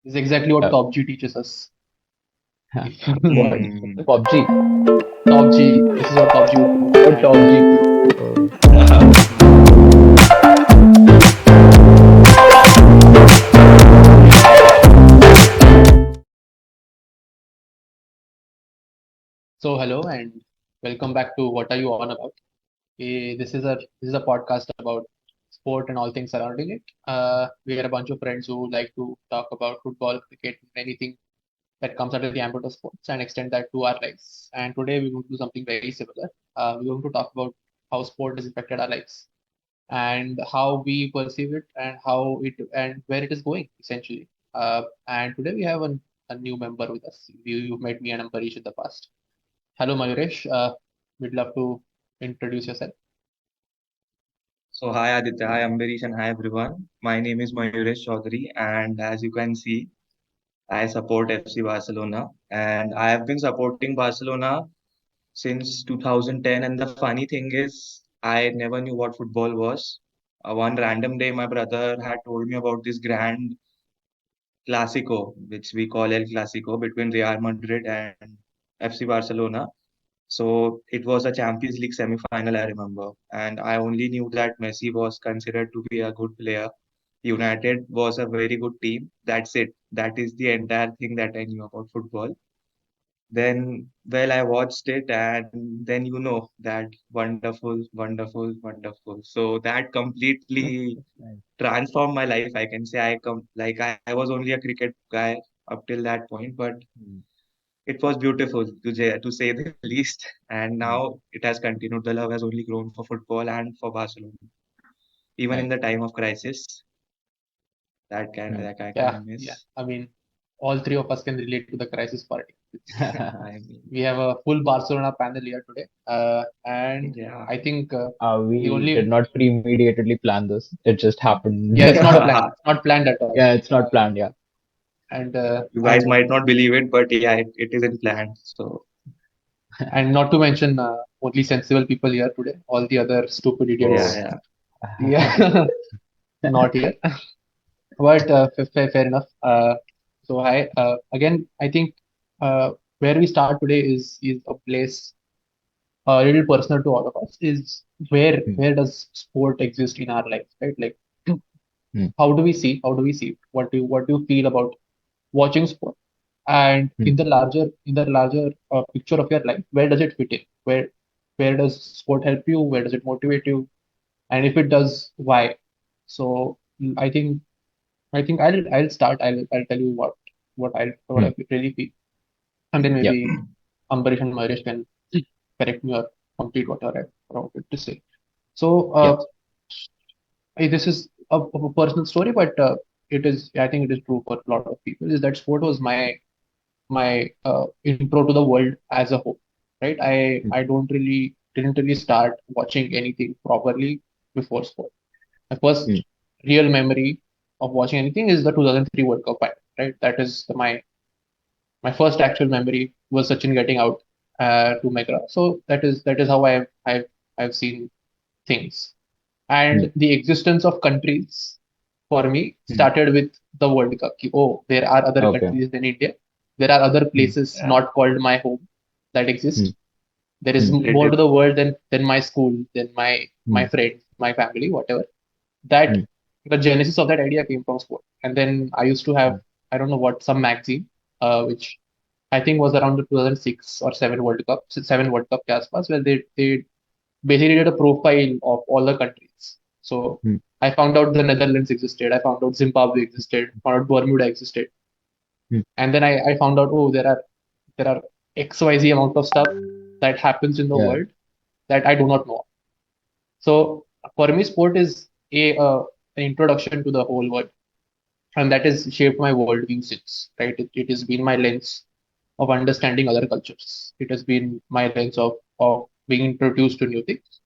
is exactly what Uh, Top G teaches us. what? Hmm. PUBG? Top G, this is what Top G would do. Oh, And PUBG. Oh. hello and welcome back to What Are You On About? This is a podcast about sport and all things surrounding it. We are a bunch of friends who like to talk about football, cricket, anything that comes under the ambit of sports and extend that to our lives. And today we're going to do something very similar. We're going to talk about how sport has affected our lives and how we perceive it and how it and where it is going essentially. And today we have a new member with us. You've met me and Ambarish in the past. Hello, Mayuresh. We'd love to introduce yourself. So hi Aditya, hi Ambarish, and hi everyone. My name is Mayuresh Chaudhary, and as you can see, I support FC Barcelona, and I have been supporting Barcelona since 2010. And the funny thing is, I never knew what football was. One random day, my brother had told me about this grand Clasico, which we call El Clasico, between Real Madrid and FC Barcelona. So it was a Champions League semi-final, I remember, and I only knew that Messi was considered to be a good player. United was a very good team. That's it. That is the entire thing that I knew about football. Then, well, I watched it, and then that wonderful, wonderful, wonderful. So that completely Nice. transformed my life. I can say I was only a cricket guy up till that point, but Mm, it was beautiful to say the least. And mm. now it has continued. The love has only grown for football and for Barcelona, even in Nice. the time of crisis. Mm. That I Yeah, can yeah. miss. I mean, all three of us can relate to the crisis party. I mean, We have a full Barcelona panel here today, and yeah, I think the We did only not premeditatedly plan this. It just happened. yeah, it's not planned. It's not planned at all. Yeah, it's not planned. Yeah. And you guys and might not believe it, but yeah, it isn't planned. So and not to mention only sensible people here today. All the other stupid yeah, Oh. idiots, yeah. yeah, not here. But fair enough. So hi again. I think uh, where we start today is a place a little personal to all of us. Is Mm, where does sport exist in our lives, right? Like mm, how do we see it? What do you feel about watching sport? And mm, in the larger picture of your life, where does it fit in? Where does sport help you? Where does it motivate you? And if it does, why? So I think I'll start. I'll tell you what mm. I really feel, and then Yeah. maybe Ambarish and Marish can correct me or complete what I wanted to say. So Yeah. this is a personal story, but I think it is true for a lot of people. Is that sport was my intro to the world as a whole, right? I Mm, I don't really didn't really start watching anything properly before sport. My mm. first real memory of watching anything is the 2003 World Cup final, right? That is my first actual memory was Sachin getting out to Megra. So that is how I've seen things. Mm. And the existence of countries for me Mm. started with the World Cup. Oh, there are other Okay. countries than India. There are other Mm, places Yeah, not called my home that mm, exist. There is mm, more it to the world than my school, than my mm, friends, my family, whatever. That mm, the genesis of that idea came from sport. And then I used to have mm. I don't know what some magazine, which I think was around the 2006 or 7 World Cup, 7 World Cup के आसपास, where they basically did a profile of all the countries. So Mm. I found out the Netherlands existed. I found out Zimbabwe existed. Found out Bermuda existed. Mm. And then I found out, oh, there are XYZ amount of stuff that happens in the Yeah. world that I do not know. So for me, sport is an introduction to the whole world, and that has shaped my worldview since. Right, it has been my lens of understanding other cultures. It has been my lens of being introduced to new things.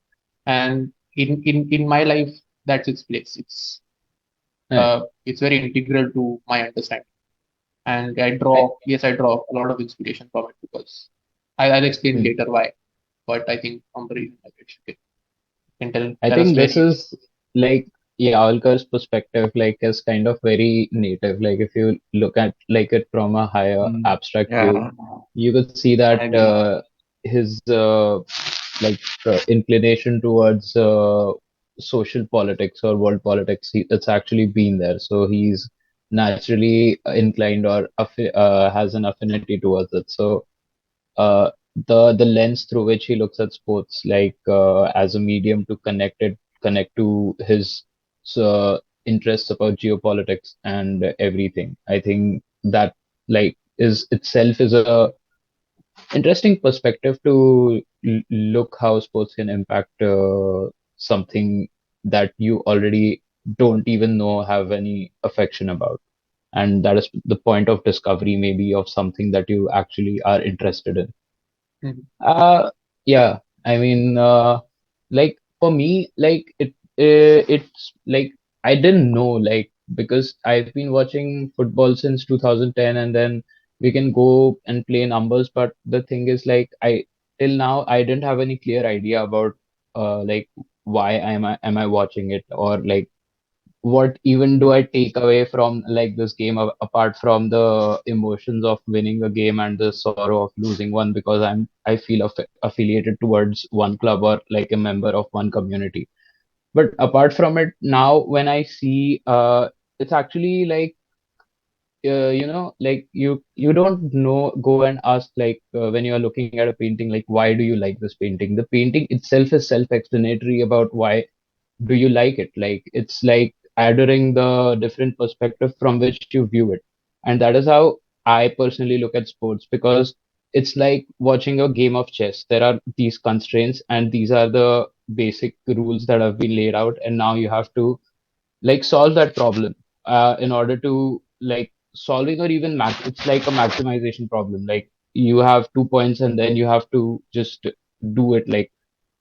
And in my life, that's its place. Nice. It's very integral to my understanding. And I, I draw a lot of inspiration from it because I'll explain mm. later why. But I think Ambarish can I tell us think where this you. is like Yavlkar's perspective like is kind of very native. Like if you look at like it from a higher Mm. abstract view, Yeah, you could see that I agree. his like inclination towards social politics or world politics, it's actually been there. So he's naturally inclined or has an affinity towards it. So uh, the lens through which he looks at sports, like as a medium to connect to his interests about geopolitics and everything. I think that like is itself is a interesting perspective to look how sports can impact something that you already don't even know have any affection about, and that is the point of discovery maybe of something that you actually are interested in. Mhm. uh, yeah, I mean, like for me, like it's like I didn't know, like because I've been watching football since 2010, and then we can go and play numbers, but the thing is, like I till now I didn't have any clear idea about like why am I watching it, or like what even do I take away from like this game apart from the emotions of winning a game and the sorrow of losing one, because I feel affiliated towards one club or like a member of one community. But apart from it, now when I see it's actually like like you don't know go and ask like when you are looking at a painting, like why do you like this painting. The painting itself is self-explanatory about why do you like it. Like it's like adoring the different perspective from which you view it, and that is how I personally look at sports, because it's like watching a game of chess. There are these constraints and these are the basic rules that have been laid out, and now you have to like solve that problem in order to like solving or even it's like a maximization problem. Like you have 2 points and then you have to just do it, like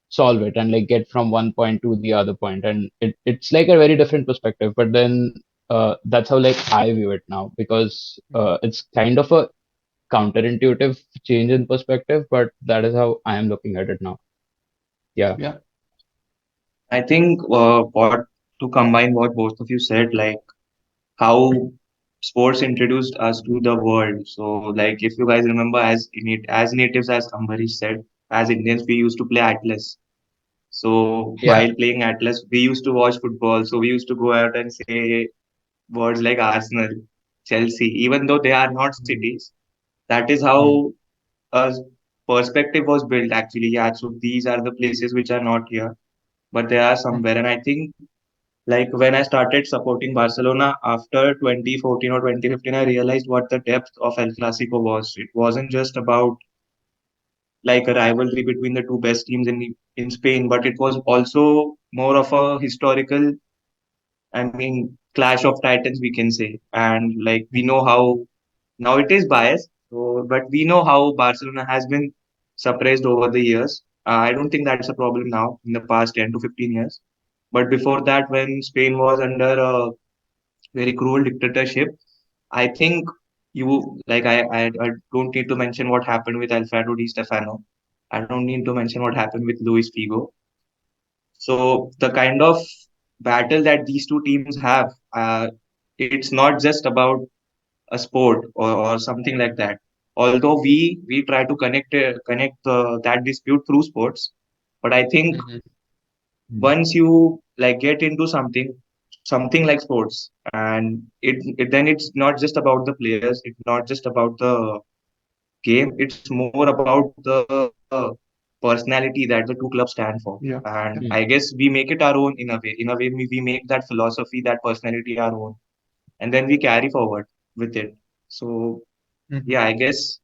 solve it and like get from one point to the other point, and it's like a very different perspective. But then that's how like I view it now, because it's kind of a counterintuitive change in perspective, but that is how I am looking at it now. Yeah. Yeah. I think what to combine what both of you said, like how sports introduced us to the world. So, like if you guys remember, as natives, as Ambarish said, as Indians, we used to play Atlas. So Yeah. while playing Atlas, we used to watch football. So we used to go out and say words like Arsenal, Chelsea, even though they are not cities. That is Mhm. how a perspective was built actually. Yeah, so these are the places which are not here, but they are somewhere. And I think like when I started supporting Barcelona after 2014 or 2015, I realized what the depth of El Clasico was. It wasn't just about like a rivalry between the two best teams in Spain, but it was also more of a historical, I mean, clash of titans, we can say. And like we know how now it is biased, so but we know how Barcelona has been suppressed over the years. I don't think that's a problem now in the past 10 to 15 years. But before that, when Spain was under a very cruel dictatorship, I think you like I don't need to mention what happened with Alfredo Di Stefano. I don't need to mention what happened with Luis Figo. So the kind of battle that these two teams have, it's not just about a sport or something like that. Although we try to connect that dispute through sports, but I think Mhm. once you like get into something like sports, and it then it's not just about the players, it's not just about the game, it's more about the personality that the two clubs stand for. Yeah. And I Yeah. Hmm. guess we make it our own in a way we make that philosophy, that personality our own, and then we carry forward with it. So Mhm. yeah, I guess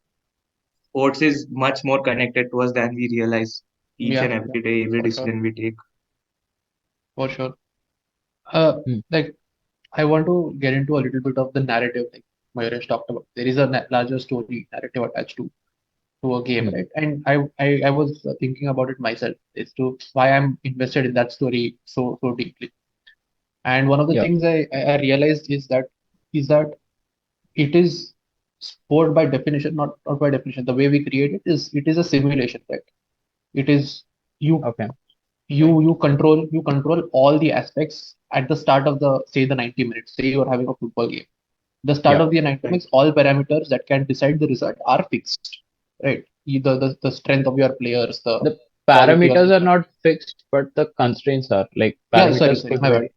sports is much more connected to us than we realize each Yeah. and Yeah. every day, every For sure. decision we take. For sure. Uh, Hmm. like I want to get into a little bit of the narrative, like Mayuresh talked about. There is a larger story narrative attached to a game, Hmm. right? And I was thinking about it myself as to why I'm invested in that story so deeply. And one of the Yeah. things I realized is that it is sport by definition, not by definition. The way we create it is a simulation, right? It is you Okay. you control all the aspects at the start of the, say, the 90 minutes. Say you are having a football game. The start Yeah. of the 90 minutes, all parameters that can decide the result are fixed, right? Either the strength of your players, the The quality of parameters the, are not fixed, but the constraints are. Like yeah, sorry, parameters sorry, could my bad. vary.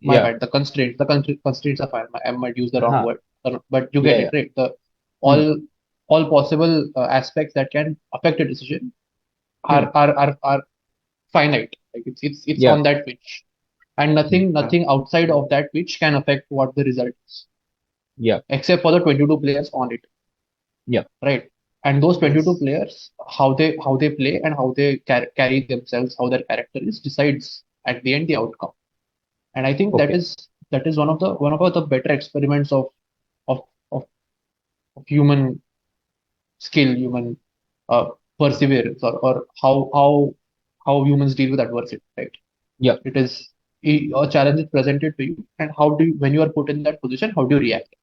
My Yeah. bad. The constraints are fine. I might use the wrong Uh-huh. word, but you get Yeah. it, Yeah. right? The Hmm. all all possible aspects that can affect a decision Hmm. are finite. Like it's Yeah. on that pitch, and Hmm. Yeah. nothing outside of that pitch can affect what the result is, Yeah. except for the 22 players on it, Yeah. right? And those 22 Yes. players, how they play and how they carry themselves, how their character is, decides at the end the outcome. And I think that Okay. is one of the better experiments of of, of human skill, human uh, perseverance, or how humans deal with adversity, right? Yeah. It is a challenge is presented to you, and how do you, when you are put in that position, how do you react?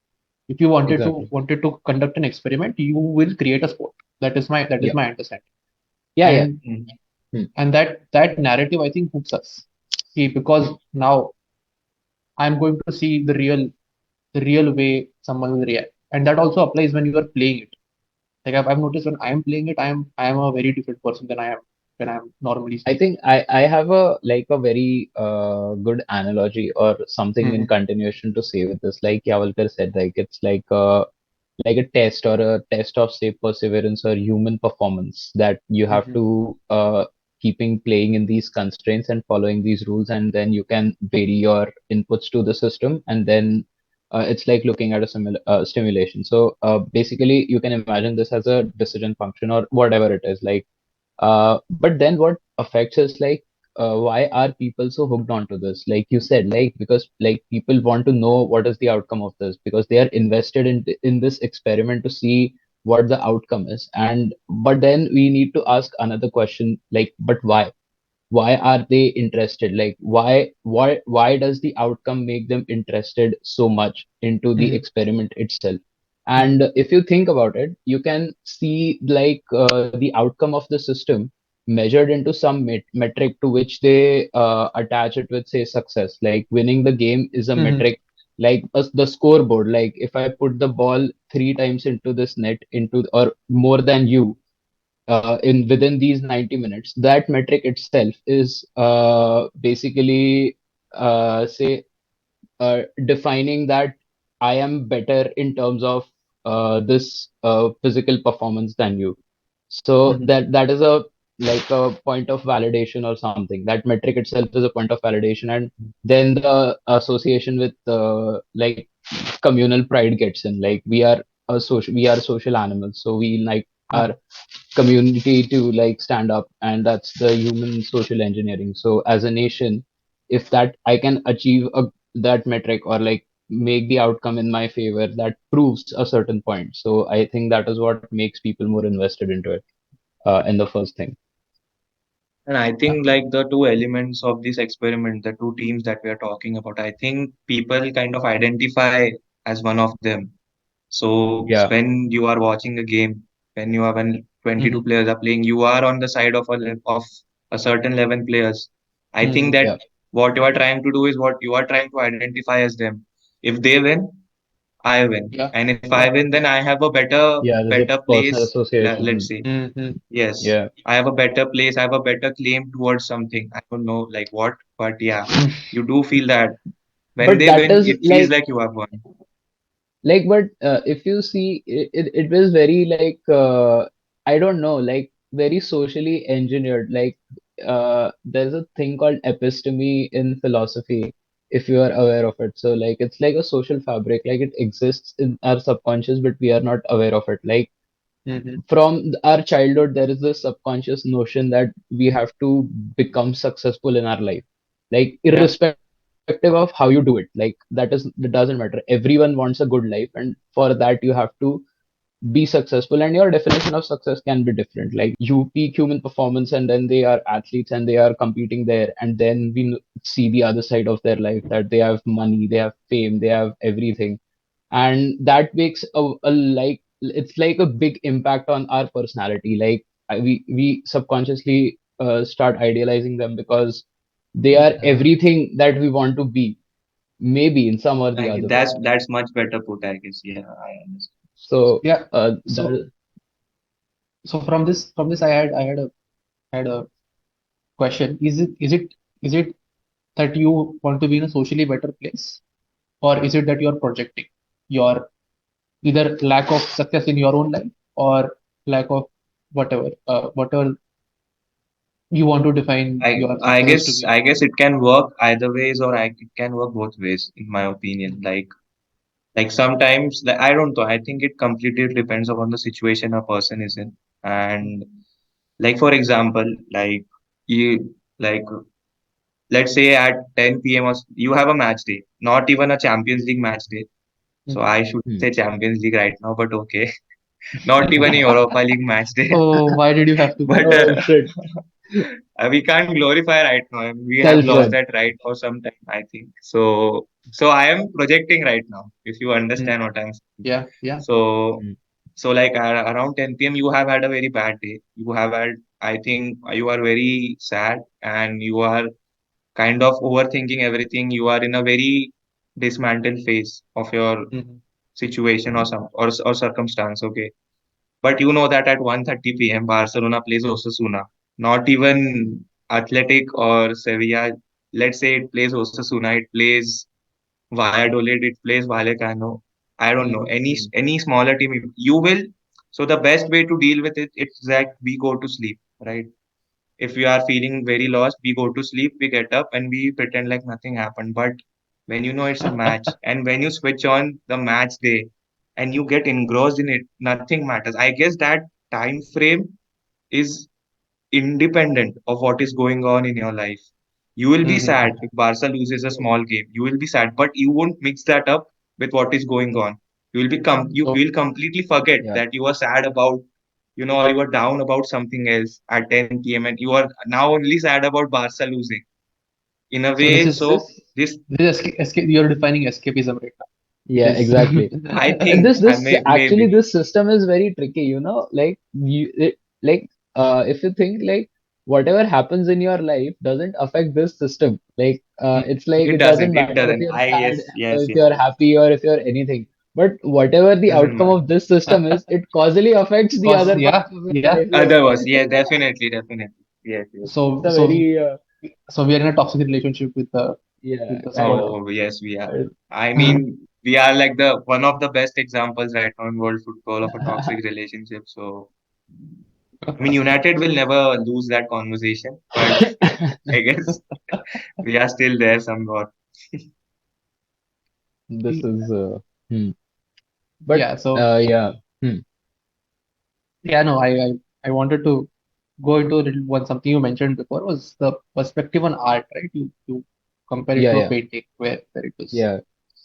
If you Exactly. wanted to conduct an experiment, you will create a sport. That is Yeah. my understanding. Yeah. Yeah. And Mm. Hmm. that narrative, I think, hooks us. See, because now I'm going to see the real way someone will react, and that also applies when you are playing it. Like I've noticed when I am playing it, I am a very different person than I am when I'm normally I speaking. think I have a like a very good analogy or something in Mm-hmm. continuation to say with this. Like Yavalkar said, like it's like a test or a test of say perseverance or human performance that you have Mm-hmm. to keeping playing in these constraints and following these rules, and then you can vary your inputs to the system, and then it's like looking at a stimulation. So basically you can imagine this as a decision function or whatever it is like but then what affects us like why are people so hooked onto this? Like you said, like because like people want to know what is the outcome of this because they are invested in this experiment to see what the outcome is. And but then we need to ask another question, like, but why? Why are they interested? Like why does the outcome make them interested so much into the Mm-hmm. experiment itself? Mm-hmm. And if you think about it, you can see like the outcome of the system measured into some metric to which they attach it with say success. Like winning the game is a Mm-hmm. metric, like the scoreboard. Like if I put the ball three times into this net into or more than you in within these 90 minutes, that metric itself is basically say defining that I am better in terms of this physical performance than you. So Mm-hmm. that is a like a point of validation or something. That metric itself is a point of validation, and then the association with like communal pride gets in. Like we are social animals, so we like Mm-hmm. our community to like stand up, and that's the human social engineering. So as a nation, if that I can achieve that metric or like make the outcome in my favor, that proves a certain point. So I think that is what makes people more invested into it in the first thing. And I Yeah. think like the two elements of this experiment, the two teams that we are talking about, I think people kind of identify as one of them. So Yeah. when you are watching a game, when 22 Mm-hmm. players are playing, you are on the side of of a certain 11 players. I think Mm-hmm. that Yeah. what you are trying to do is what you are trying to identify as them. If they win, I win, Yeah. and if I Yeah. win, then I have a better Yeah, there's a personal place. Let's association. say Mm-hmm. yes, Yeah. I have a better place. I have a better claim towards something. I don't know like what, but yeah, you do feel that when But they that win, is it feels like you have won. but if you see it was very like I don't know, like very socially engineered. Like there's a thing called episteme in philosophy, if you are aware of it. So like it's like a social fabric, like it exists in our subconscious, but we are not aware of it. Like Mm-hmm. from our childhood, there is this subconscious notion that we have to become successful in our life, like Yeah. irrespective of how you do it. Like that doesn't matter. Everyone wants a good life, and for that you have to be successful, and your definition of success can be different. Like you peak human performance, and then they are athletes and they are competing there, and then see the other side of their life, that they have money, they have fame, they have everything, and that makes a it's like a big impact on our personality. Like we subconsciously start idealizing them because they are Yeah. everything that we want to be, maybe in some or the Like other way. that's much better put, I guess. Yeah, I understand. So Yeah. So that so from this I had a question. Is it that you want to be in a socially better place, or is it that you're projecting your either lack of success in your own life or lack of whatever you want to define I your I success to guess be? I guess it can work either ways, or it can work both ways, in my opinion. Like sometimes, like, I don't know. I think it completely depends upon the situation a person is in. And like for example, you like let's say at 10 p.m. You have a match day, not even a Champions League match day. So Mhm. I should hmm. say Champions League right now, but okay, not even a Europa League match day. Oh, why did you have to But Oh shit, we can't glorify right now. And we have self lost worth. that right for some time, I think. So I am projecting right now, if you Mm. understand what I'm saying. Yeah, yeah. So, Hmm. so like around 10 p.m., you have had a very bad day. You have had, I think, you are very sad and you are kind of overthinking everything. You are in a very dismantled phase of your Mhm. situation or or circumstance. Okay, but you know that at 1:30 p.m. Barcelona plays Osasuna. Not even Athletic or Sevilla. Let's say it plays Osasuna. It plays Valladolid. It plays Vallecano. I don't know Mhm. any smaller team. You will. So the best way to deal with it, it's that we go to sleep, right? If we are feeling very lost, we go to sleep, we get up, and we pretend like nothing happened. But when you know it's a match, and when you switch on the match day, and you get engrossed in it, nothing matters. I guess that time frame is independent of what is going on in your life. You will be sad Mhm. if Barca loses a small game. You will be sad, but you won't mix that up with what is going on. You will you So will completely forget Yeah. that you are sad about, or you are down about something else at 10 p.m. and you are now only sad about Barca losing. In a so this way, is so This this escape. You're defining escapism right now. It Yeah, is. exactly. I And think this I this actually maybe this system is very tricky, like like if you think like whatever happens in your life doesn't affect this system. Like it's like it it doesn't doesn't. It matter if doesn't. you're I sad, yes, yes, if yes, you're yes. happy, or if you're anything. But whatever the Doesn't outcome matter. of this system is, it causally affects the Cause other yeah, parts of your yeah. life. Like Other was, yeah, definitely, definitely. Yes, yes. it's So a so very so we are in a toxic relationship yeah, with the kind sport. of. Oh, yes, we are. Uh, I mean, we are like the one of the best examples right now in world football of a toxic relationship. So, I mean, United will never lose that conversation, but I guess we are still there somewhat. this is hmm. But Yeah. So yeah. Hmm. yeah, no, I wanted to go into a little one something you mentioned before was the perspective on art, right? You compare it Yeah, to a yeah, painting where it was yeah.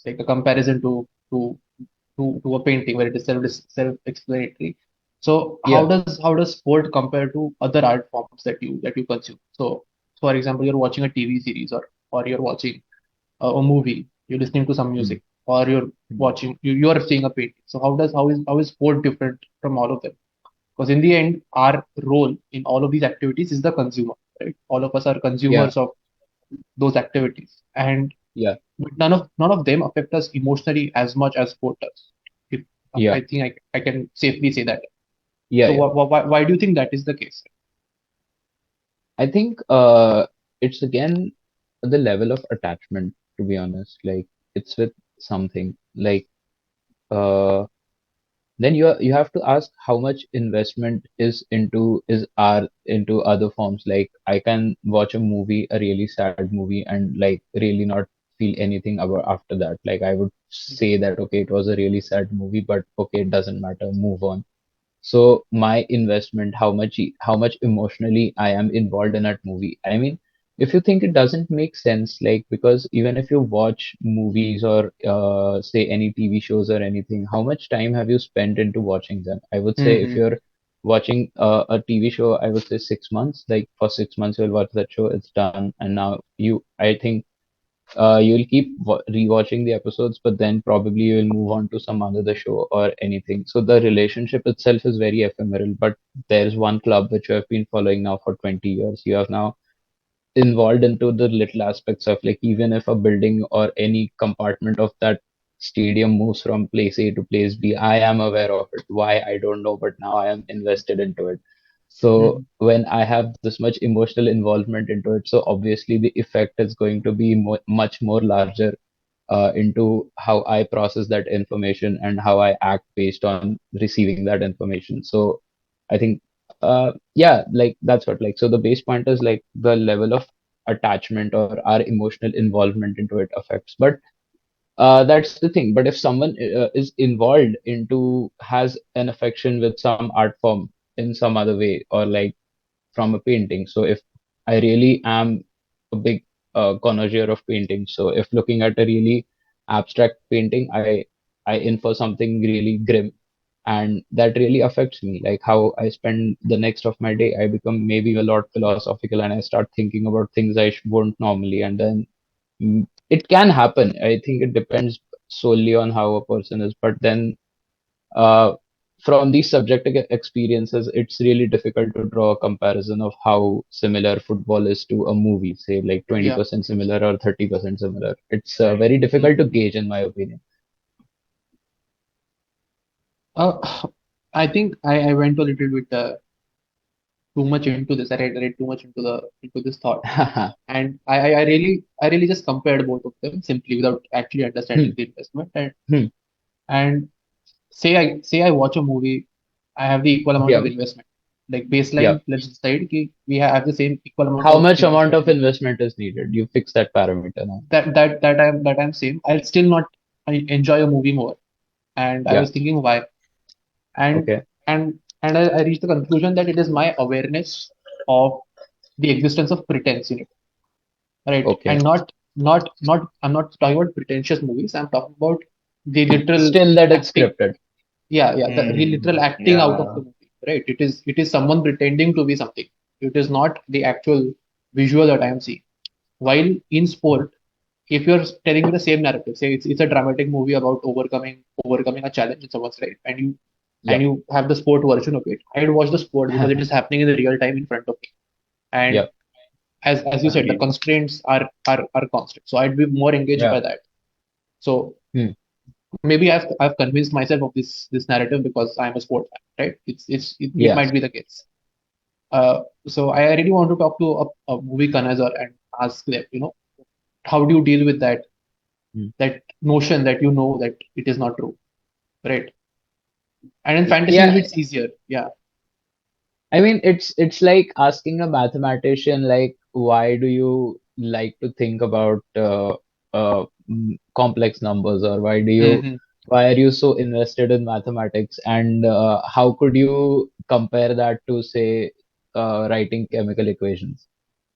like a comparison to a painting where it is self-explanatory. So Yeah. how does sport compare to other art forms that you consume? So for example, you're watching a TV series or you're watching a movie, you're listening to some Hmm. music, or you're Hmm. watching you're seeing a painting. So how is sport different from all of them? Because in the end, our role in all of these activities is the consumer, right? All of us are Yeah, consumers of those activities, and yeah, none of them affect us emotionally as much as sport does. If, yeah, I think I can safely say that. yeah, So yeah. why do you think that is the case? I think it's again the level of attachment, to be honest. Like it's with something. Like uh then you have to ask how much investment is are into other forms. Like I can watch a movie, a really sad movie, and like really not feel anything about after that. Like I would say that okay, it was a really sad movie, but okay, it doesn't matter, move on. So my investment, how much emotionally I am involved in that movie. I mean, if you think it doesn't make sense, like because even if you watch movies or say any TV shows or anything, how much time have you spent into watching them? I would say if Mm-hmm. you're watching a TV show, I would say 6 months. Like for 6 months you'll watch that show, it's done, and now I think you'll keep rewatching the episodes, but then probably you'll move on to some other show or anything. So the relationship itself is very ephemeral. But there's one club which you have been following now for 20 years. You have now involved into the little aspects of, like, even if a building or any compartment of that stadium moves from place A to place B, I am aware of it. Why, I don't know, but now I am invested into it. So Hmm. when I have this much emotional involvement into it, so obviously the effect is going to be much more larger into how I process that information and how I act based on receiving that information. So I think, yeah, like that's what, like, so the base point is like the level of attachment or our emotional involvement into it affects. But that's the thing. But if someone is involved into, has an affection with some art form in some other way, or like from a painting. So if I really am a big connoisseur of painting, so if looking at a really abstract painting, I infer something really grim, and that really affects me, like how I spend the next of my day. I become maybe a lot philosophical, and I start thinking about things I won't normally, and then it can happen. I think it depends solely on how a person is, but then uh, from these subjective experiences, it's really difficult to draw a comparison of how similar football is to a movie, say like Yeah. 20% similar or 30% similar. It's very difficult to Hmm. gauge, in my opinion. Uh, I think I went a little bit too much into this. I read too much into this thought, and I really just compared both of them simply without actually Hmm, understanding the investment. hmm, And say I watch a movie, I have the equal amount of yeah, investment. Like yeah. baseline, let's decide ki we have the same equal amount How of much amount investment of in a movie. investment is needed? You fix that parameter now. That I'm same. I'll still not enjoy a movie more. And I Yeah. was thinking why. And Okay. and I reached the conclusion that it is my awareness of the existence of pretense in it, right? Okay. And not I'm not talking about pretentious movies. I'm talking about the literal Still, that it's acting. scripted. Yeah, the literal Hmm. acting out of Yeah. the movie, right? It is someone pretending to be something. It is not the actual visual that I am seeing. While in sport, if you're telling me the same narrative, say it's a dramatic movie about overcoming a challenge in someone's life, and Yeah. you have the sport version of it, I'd watch the sport because it is happening in the real time in front of me. And Yeah. as you said, the Agreed. constraints are constant. So I'd be more engaged Yeah. by that. So Hmm. maybe I've convinced myself of this narrative because I'm a sport fan, right? It Yeah. might be the case. So I really want to talk to a movie connoisseur and ask them, how do you deal with Hmm. that notion that you know that it is not true, right? And in fantasy movie, Yeah. it's easier. Yeah. I mean, it's like asking a mathematician, like, why do you like to think about complex numbers, or Hmm. why are you so invested in mathematics, and how could you compare that to, say, writing chemical equations?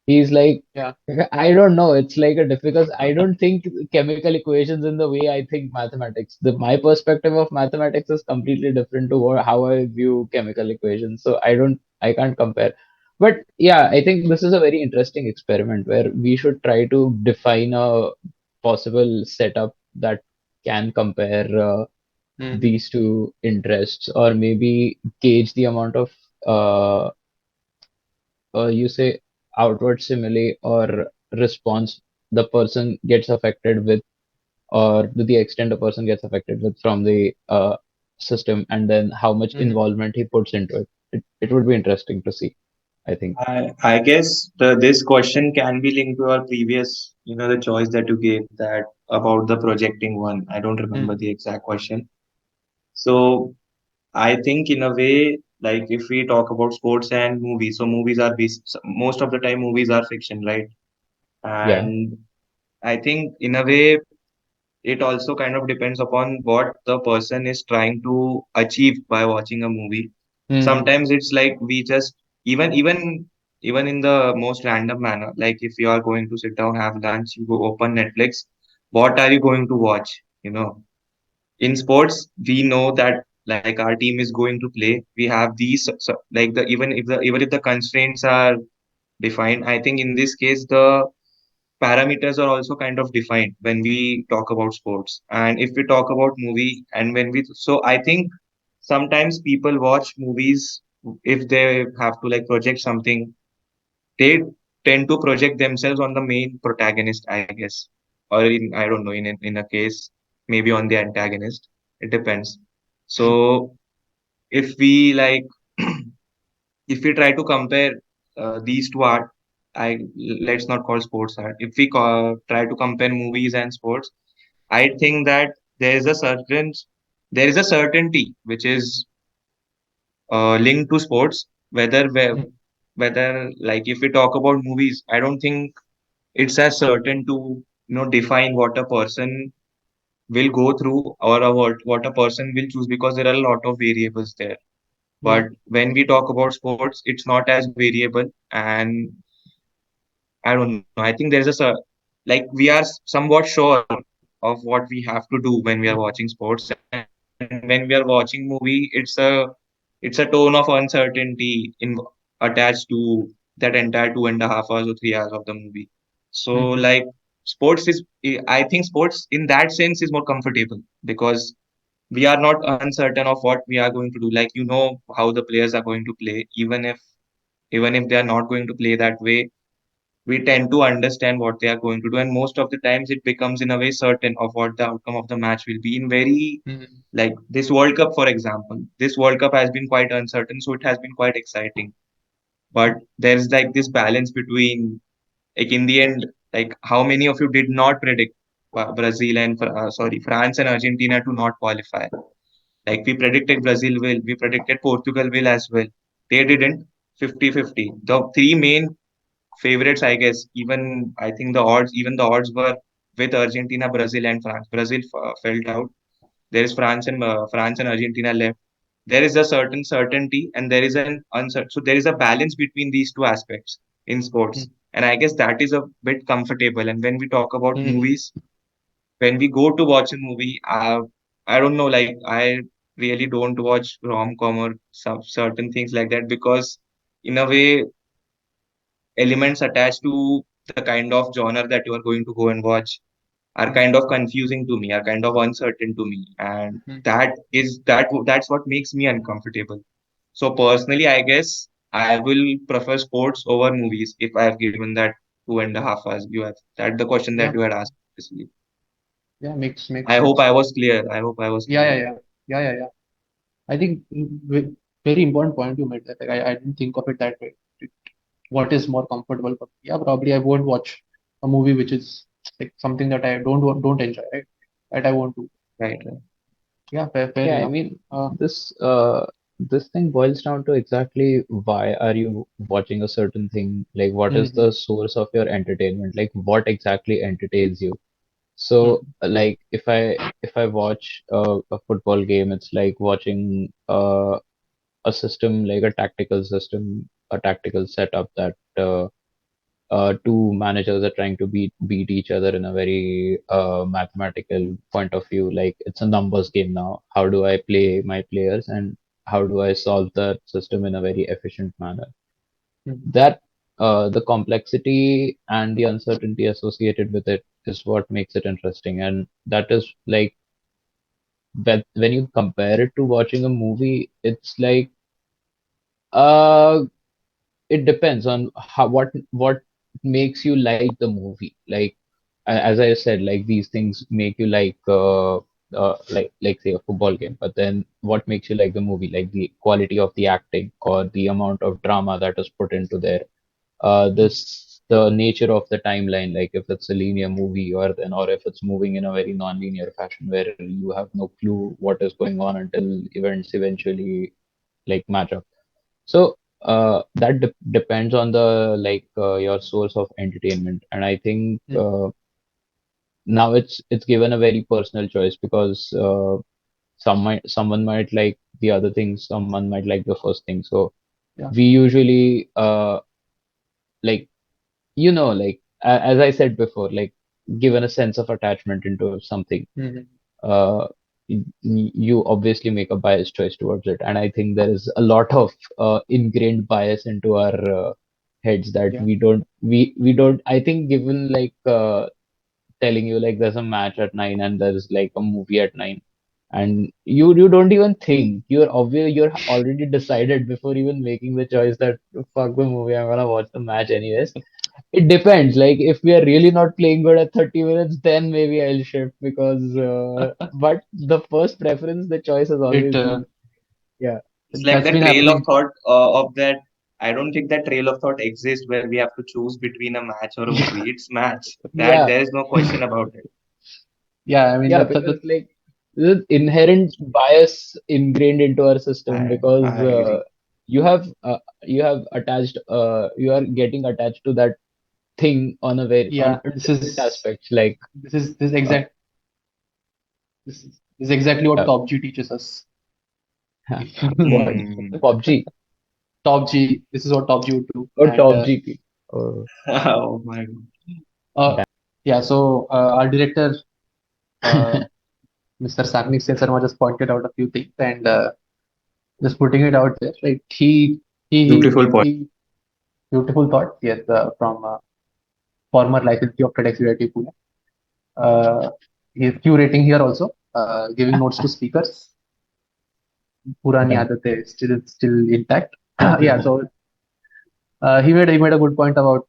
He's like, Yeah. I don't know. It's like a difficult. I don't think chemical equations in the way I think mathematics. My perspective of mathematics is completely different to how I view chemical equations. So I can't compare. But yeah, I think this is a very interesting experiment where we should try to define a possible setup that can compare Hmm. these two interests, or maybe gauge the amount of uh, you say outward stimuli or response the person gets affected with, or to the extent a person gets affected with from the system, and then how much Hmm. involvement he puts into it. It would be interesting to see, I think. I guess this question can be linked to our previous, the choice that you gave that about the projecting one. I don't remember Hmm. the exact question. So I think in a way, like if we talk about sports and movies, so movies are most of the time movies are fiction, right? Yeah. And I think in a way, it also kind of depends upon what the person is trying to achieve by watching a movie. Hmm. Sometimes it's like we just even in the most random manner, like if you are going to sit down, have lunch, you go open Netflix, what are you going to watch? In sports, we know that like our team is going to play. We have these like the even if the constraints are defined. I think in this case, the parameters are also kind of defined when we talk about sports. And if we talk about movie, and when we, so I think sometimes people watch movies if they have to like project something, they tend to project themselves on the main protagonist, I guess, or in, I don't know, in a case maybe on the antagonist. It depends. So if we like if we try to compare these two art, I let's not call sports art. If we try to compare movies and sports, I think that there is a certain there is a certainty which is linked to sports. Whether like if we talk about movies, I don't think it's as certain to define what a person will go through, or what a person will choose, because there are a lot of variables there. But when we talk about sports, it's not as variable. And I don't know. I think there is a like we are somewhat sure of what we have to do when we are watching sports, and when we are watching movie, it's a tone of uncertainty attached to that entire 2.5 hours or 3 hours of the movie. So like sports is, I think sports in that sense is more comfortable because we are not uncertain of what we are going to do. Like how the players are going to play, even if they are not going to play that way, we tend to understand what they are going to do, and most of the times it becomes in a way certain of what the outcome of the match will be. In very like this World Cup, for example, this World Cup has been quite uncertain, so it has been quite exciting. But there's like this balance between, like in the end, like how many of you did not predict Brazil and France and Argentina to not qualify? Like we predicted Brazil will, we predicted Portugal will as well. They didn't. 50-50. The three main favorites, I guess. Even I think even the odds were with Argentina, Brazil, and France. Brazil fell out. There is France and Argentina left. There is a certain certainty, and there is an uncertain. So there is a balance between these two aspects in sports, and I guess that is a bit comfortable. And when we talk about movies, when we go to watch a movie, I don't know, like I really don't watch rom-com or some certain things like that, because in a way elements attached to the kind of genre that you are going to go and watch are kind of confusing to me, are kind of uncertain to me, and that's what makes me uncomfortable. So personally, I guess I will prefer sports over movies if I have given that 2.5 hours. You have that the question that Yeah, you had asked. Basically, yeah, makes I hope sense. I was clear. I hope I was Yeah, yeah, clear. yeah, yeah, yeah, yeah. I think very important point you made that. Like, I didn't think of it that way. What is more comfortable for me? Yeah, probably I won't watch a movie which is like something that I don't enjoy, right? That I won't do. Right, right, Yeah, fair Yeah, I enough. mean, Uh, this thing boils down to exactly why are you watching a certain thing? Like, what is mm-hmm, the source of your entertainment? Like, what exactly entertains you? So, like, if I watch a football game, it's like watching a system, like a tactical system, a tactical setup that two managers are trying to beat each other in a very mathematical point of view. Like it's a numbers game now. How do I play my players and how do I solve the system in a very efficient manner? mm-hmm, That the complexity and the uncertainty associated with it is what makes it interesting, and that is like when you compare it to watching a movie, it's like uh it depends on how what makes you like the movie. Like as I said, like these things make you like say a football game. But then what makes you like the movie? Like the quality of the acting or the amount of drama that is put into there. This the nature of the timeline. Like if it's a linear movie or if it's moving in a very non-linear fashion where you have no clue what is going on until events eventually like match up. So that depends on the your source of entertainment, and I think now it's given a very personal choice because someone might like the other thing, someone might like the first thing. So yeah, we usually like as I said before, like given a sense of attachment into something, mm-hmm, uh, you obviously make a biased choice towards it, and I think there is a lot of ingrained bias into our heads that Yeah. we don't. I think given like telling you like there's a match at 9 and there's like a movie at 9, and you don't even think, you're already decided before even making the choice that fuck the movie, I'm gonna watch the match anyways. It depends. Like if we are really not playing good at 30 minutes, then maybe I'll shift because but the first preference, the choice has It always been, yeah. It's like that's the been trail of happening. thought of that. I don't think that trail of thought exists where we have to choose between a match or a Yeah. movie. It's match. That Yeah, there is no question about it. Yeah. I mean yeah, that's because the like there's inherent bias ingrained into our system because I agree. you have attached you are getting attached to that thing on a very on yeah. different aspects like This uh, exact this is exactly what yeah. Top G teaches us. What? Hmm. PUBG Top G. This is what Top G would do, or and Top GP? Oh, Oh my God. uh, yeah. So our director, uh, Mr. Sagnik Sen Sarma, just pointed out a few things, and just putting it out there. Right? Beautiful point. He beautiful thought. Yes, from former licensee of TEDx Pune. Uh, he's curating here also, giving notes to speakers. Purani damn. आदतें still intact. Yeah, Damn. so he made a good point about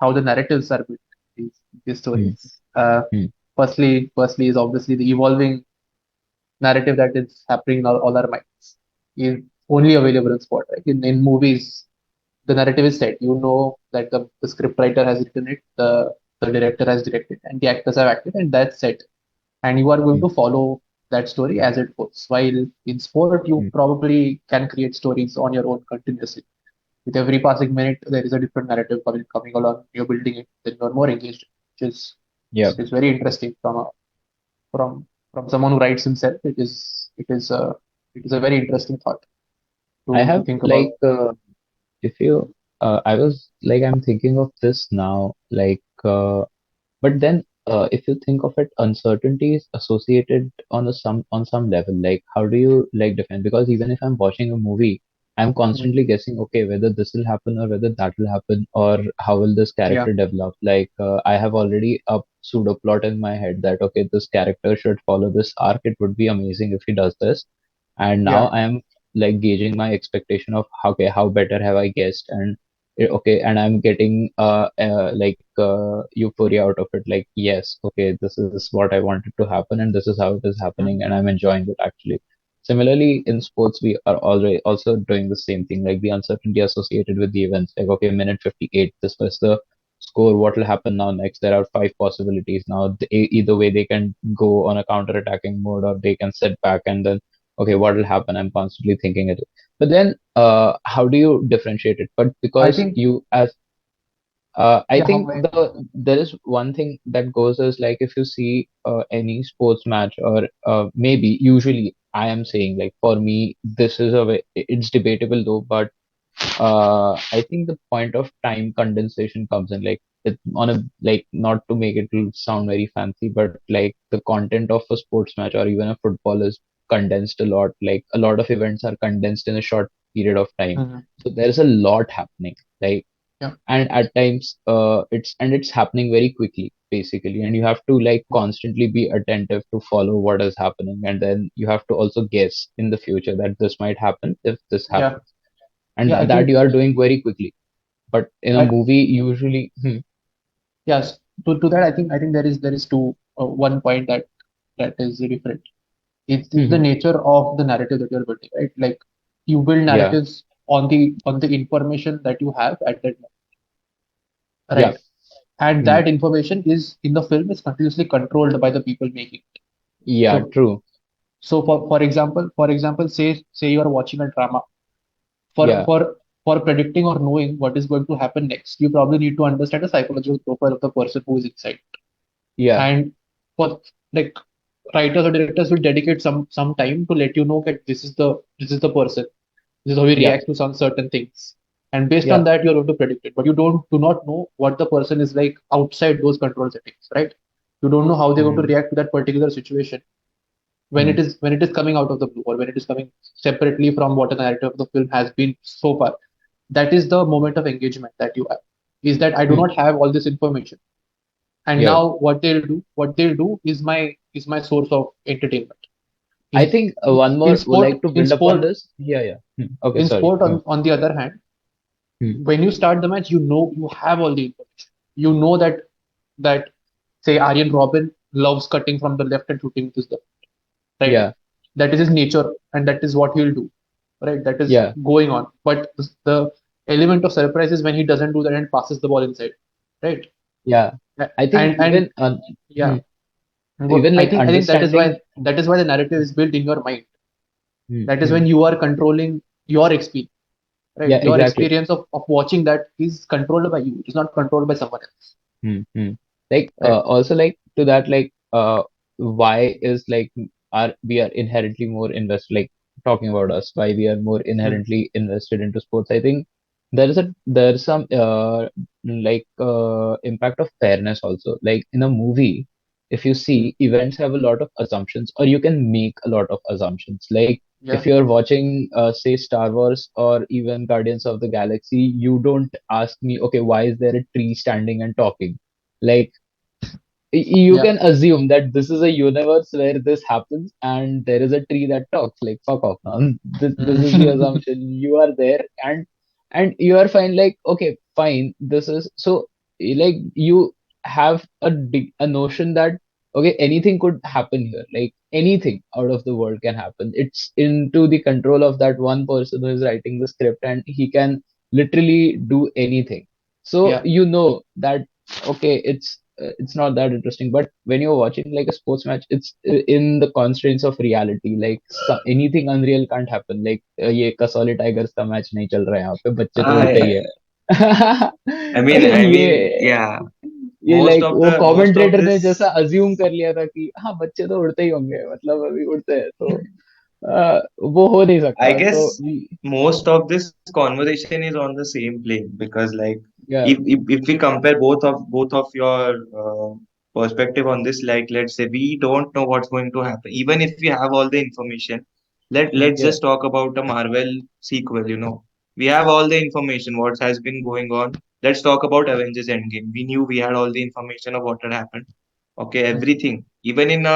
how the narratives are built in these Hmm, stories. hmm, Firstly is obviously the evolving narrative that is happening in all our minds is only available in sport. Right? In movies, the narrative is set. You know that the script writer has written it, the director has directed, and the actors have acted, and that's set. And you are going hmm, to follow that story as it goes. While in sport, you hmm. probably can create stories on your own continuously. With every passing minute, there is a different narrative coming along. You're building it, then you're more engaged, which Yeah, is very interesting from from someone who writes himself. It is a very interesting thought I to have think about. like if you I was like I'm thinking of this now like but then, if you think of it, uncertainty is associated on some level. Like, how do you like define? Because even if I'm watching a movie, I'm Mm. constantly guessing, okay, whether this will happen or whether that will happen, or how will this Yeah, character develop. Like, I have already a pseudo plot in my head that okay, this character should follow this arc. It would be amazing if he does this. And now yeah, I am like gauging my expectation of okay, how better have I guessed, and okay, and I'm getting like euphoria out of it, like yes, okay, this is what I wanted to happen and this is how it is happening mhm, and I'm enjoying it actually. Similarly in sports we are already also doing the same thing, like the uncertainty associated with the events, like okay, minute 58, this was the score, what will happen now next, there are five possibilities now. Either way they can go on a counter attacking mode or they can sit back and then okay, what will happen, I'm constantly thinking it. But then, how do you differentiate it? But I because think you, as I yeah, how think I there is one thing that goes is like if you see any sports match or maybe usually I am saying like for me this is a way, it's debatable though, but I think the point of time condensation comes in, like it, on a like not to make it sound very fancy, but like the content of a sports match or even a football is condensed a lot. Like a lot of events are condensed in a short period of time, mhm, so there is a lot happening. Like yeah, and at times it's happening very quickly basically, and you have to like constantly be attentive to follow what is happening, and then you have to also guess in the future that this might happen if this yeah, happens, and yeah. I that think you are doing very quickly. But in a I movie usually yes. To that, I think there is two. One point that is different. It's the hmm, nature of the narrative that you're building, right? Like you build yeah, narratives on the information that you have at that moment, yeah, right? And hmm, that information is in the film is continuously controlled by the people making it. yeah, So true, for example, say you are watching a drama. For yeah, for for predicting or knowing what is going to happen next, you probably need to understand the psychological profile of the person who is inside. yeah, And for like writers or directors will dedicate some time to let you know that this is the person. This is how he yeah, reacts to some certain things. And based on yeah, that, you're going to predict it. But you do not know what the person is like outside those control settings, right? You don't know how they're going to hmm, react to that particular situation hmm, when it is coming out of the blue or when it is coming separately from what the narrative of the film has been so far. that is the moment of engagement that you have. Is that I do Hmm. not have all this information, and Yeah. now what they'll do is my source of entertainment. I In think one in more would sport, like to in build upon sport, this. Yeah, yeah. Hmm. Okay, in sorry. sport, on the other hand, Hmm. when you start the match, you know you have all the information. You know that say Aryan Robin loves cutting from the left and shooting with his left, right? Yeah, That is his nature, and that is what he'll do, right? That is yeah, going on. But the element of surprise is when he doesn't do that and passes the ball inside, right? yeah. I think And even yeah, hmm, even I like think that is understanding. why the narrative is built in your mind. Hmm, That is hmm. when you are controlling your experience, right? Yeah, Your exactly. experience of watching that is controlled by you. It's not controlled by someone else, Hmm, hmm. Like right? also like to that like why is like are we are inherently more invested, like talking about us, why we are more Mm, inherently invested into sports. I think there's some impact of fairness also. Like in a movie, if you mm, see events have a lot of assumptions, or you can make a lot of assumptions. Like if yeah, you're watching say Star Wars or even Guardians of the Galaxy, you don't ask me, okay, why is there a tree standing and talking? Like you yeah. can assume that this is a universe where this happens and there is a tree that talks. Like fuck off now. This is the Mm. assumption. You are there and you are fine. Like okay, fine. This is so like you have a notion that okay, anything could happen here. Like anything out of the world can happen. It's into the control of that one person who is writing the script, and he can literally do anything. So Yeah. you know that okay, it's not that interesting. But when you're watching like a sports match, it's in the constraints of reality. Like anything unreal can't happen. Like ये Kasauli tigers का match नहीं चल रहा है यहाँ पे, बच्चे तो उड़ते ही I, है I mean, ये yeah. ये Most लाइक of वो the most of कमेंटेटर ने जैसा this अज्यूम कर लिया था कि हाँ बच्चे तो उड़ते ही होंगे, मतलब अभी उड़ते हैं तो वो हो नहीं I सकता तो guess most of this conversation is on the same plane because like या if we compare both of your perspective on this, like let's say we don't know what's going to happen. Even if we have all the information, let's Mm, या just talk about a Marvel sequel, you know. We have all the information what has been going on. Let's talk about Avengers Endgame. We knew we had all the information of what had happened. Okay, mm, everything. Even in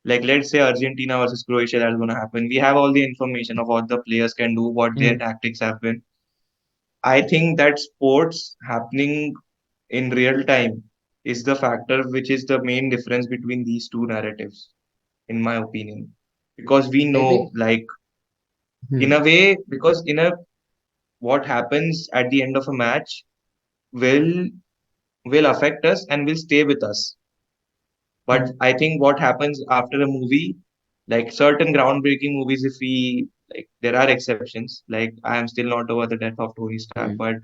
like let's say Argentina versus Croatia that's going to happen. We have all the information of what the players can do, what their mm, tactics have been. I think that sports happening in real time is the factor which is the main difference between these two narratives, in my opinion. Because we I know, think like hmm, in a way, because in a what happens at the end of a match will will affect us and will stay with us. But mm, I think what happens after a movie, like certain groundbreaking movies, if we like, there are exceptions. Like I am still not over the death of Tony Stark, hmm, but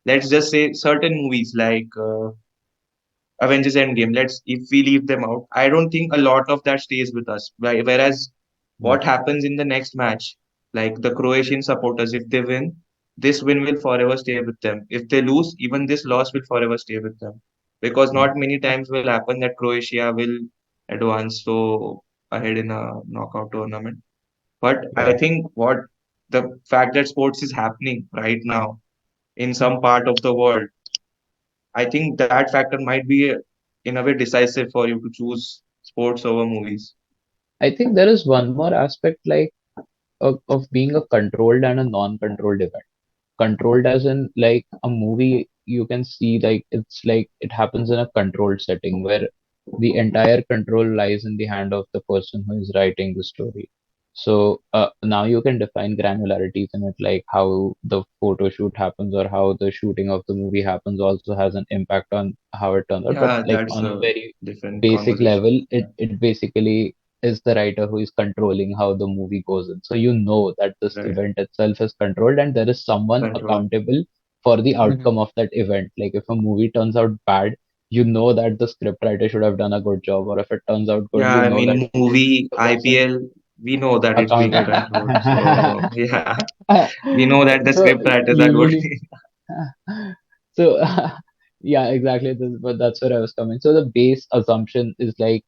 let's just say certain movies like Avengers Endgame. Let's if we leave them out, I don't think a lot of that stays with us. Whereas hmm, what happens in the next match, like the Croatian supporters, if they win, this win will forever stay with them. If they lose, even this loss will forever stay with them. Because hmm, not many times will happen that Croatia will advance so ahead in a knockout tournament. But I yeah. think what the fact that sports is happening right now in some part of the world, I think that factor might be in a way decisive for you to choose sports over movies. I think there is one more aspect like of being a controlled and a non-controlled event. Controlled as in like a movie, you can see like it's like it happens in a controlled setting where the entire control lies in the hand of the person who is writing the story. So now you can define granularities in it, like how the photo shoot happens or how the shooting of the movie happens also has an impact on how it turns out. But Yeah, like that's on a a very different basic conversation. level, Yeah. it basically is the writer who is controlling how the movie goes in. So you know that this Right. event itself is controlled and there is someone Control. accountable for the mhm. outcome of that event. Like if a movie turns out bad, you know that the scriptwriter should have done a good job, or if it turns out good, Yeah, you I know that mean, movie, the person IPL, we know that it's being accountable. controlled. So, yeah, we know that the So script writers are good. usually, so yeah, exactly. But that's where I was coming. So the base assumption is like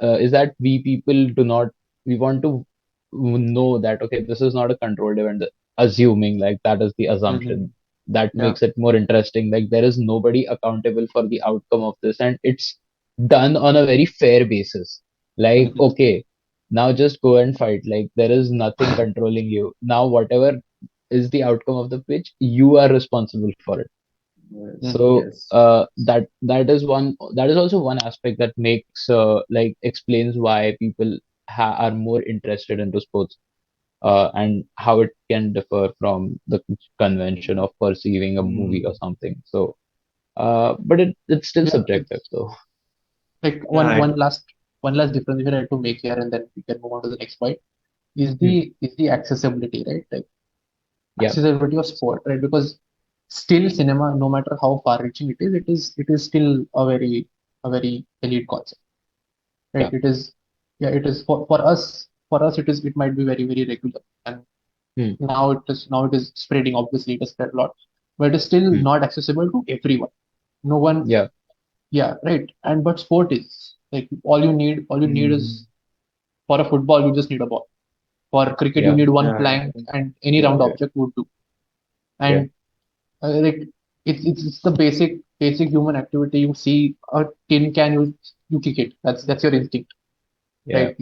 is that we people do not we want to know that okay, this is not a controlled event. assuming, like that is the Mm-hmm. assumption that Yeah. makes it more interesting. Like there is nobody accountable for the outcome of this, and it's done on a very fair basis. Like, Mm-hmm. okay, now just go and fight. Like there is nothing controlling you. Now, whatever is the outcome of the pitch, you are responsible for it. Yes, Mm-hmm. So yes. that is also one aspect that makes like explains why people are more interested into sports, and how it can differ from the convention of perceiving a movie or Mm, something. So, but it's still Yeah. subjective, though. Like yeah, one last difference we had to make here, and then we can move on to the next point. Is Hmm. the accessibility, right? Like Yeah, accessibility of sport, right? Because still cinema, no matter how far-reaching it is still a very elite concept, right? yeah, It is for us it might be very very regular, and hmm, now it is spreading. Obviously, it has spread a lot, but it is still hmm, not accessible to everyone. No one, yeah, yeah, right. And but sport is like all you need mm, is for a football you just need a ball. For cricket you yeah, need one yeah, plank and any yeah, round yeah, object would do. yeah, And like it's the basic human activity. You see a tin can, you kick it. That's your instinct, yeah. right?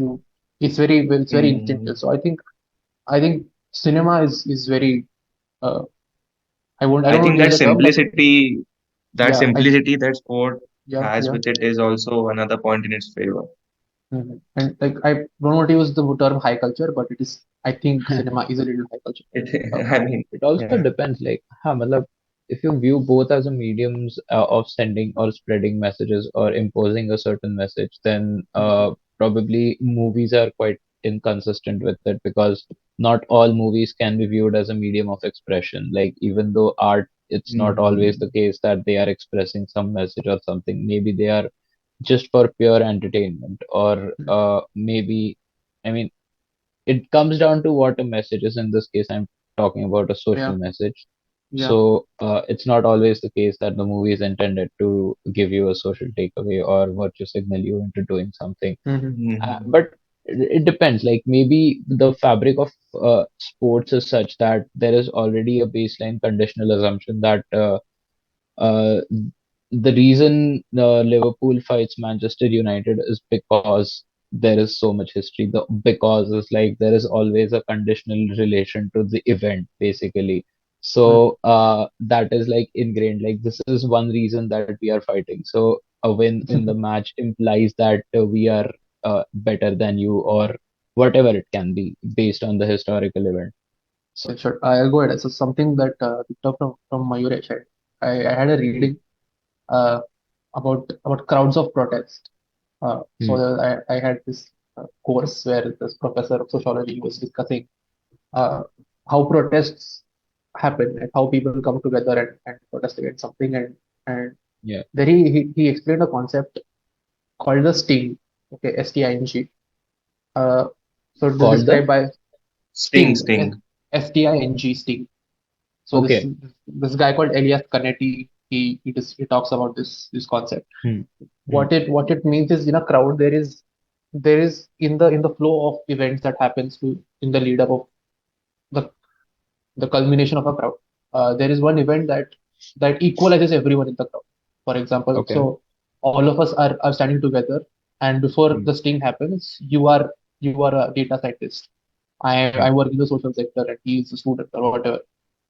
It's very mm. instinctive. So I think cinema is very uh, I I don't want think to use the term, but that yeah, simplicity that sport yeah, has yeah. with it is also another point in its favor. Mhm. And like I don't want to use the term high culture, but it is. I think cinema is a little high culture. It, Uh, I mean, It also yeah. depends, like, matlab, if you view both as a mediums of sending or spreading messages or imposing a certain message, then mhm. probably movies are quite inconsistent with it, because not all movies can be viewed as a medium of expression. Like, even though art, it's not always the Mm, case that they are expressing some message or something. Maybe they are just for pure entertainment, or maybe, I mean, it comes down to what a message is. In this case, I'm talking about a Yeah, social message. yeah. So it's not always the case that the movie is intended to give you a social takeaway or virtue signal you into doing something. Hmm. But it depends. Like maybe the fabric of sports is such that there is already a baseline conditional assumption that uh, the reason Liverpool fights Manchester United is because there is so much history. The because is like there is always a conditional relation to the event, basically. Hmm. So that is like ingrained. Like this is one reason that we are fighting. So a win in the match implies that we are better than you, or whatever it can be based on the historical event. Okay, sure. I'll go ahead. So something that picked up from Mayuresh. I had a Hmm, reading uh, about crowds of protest. So hmm, I had this course where this professor of sociology was discussing uh, how protests happen and how people come together and protest against something. And yeah. there he explained a concept called the sting. Okay, STING. Uh, so this is Called the described by Sting, sting, Sting. STING, sting. So this okay. this guy called Elias Canetti, he talks about this concept. Hmm, hmm, What it means is, in a crowd there is in the flow of events that happens to in the lead up of the the culmination of a crowd. There is one event that equalizes everyone in the crowd. For example, okay. so all of us are standing together, and before Hmm, the sting happens, you are a data scientist. I hmm, work in the social sector, and he is a student or whatever.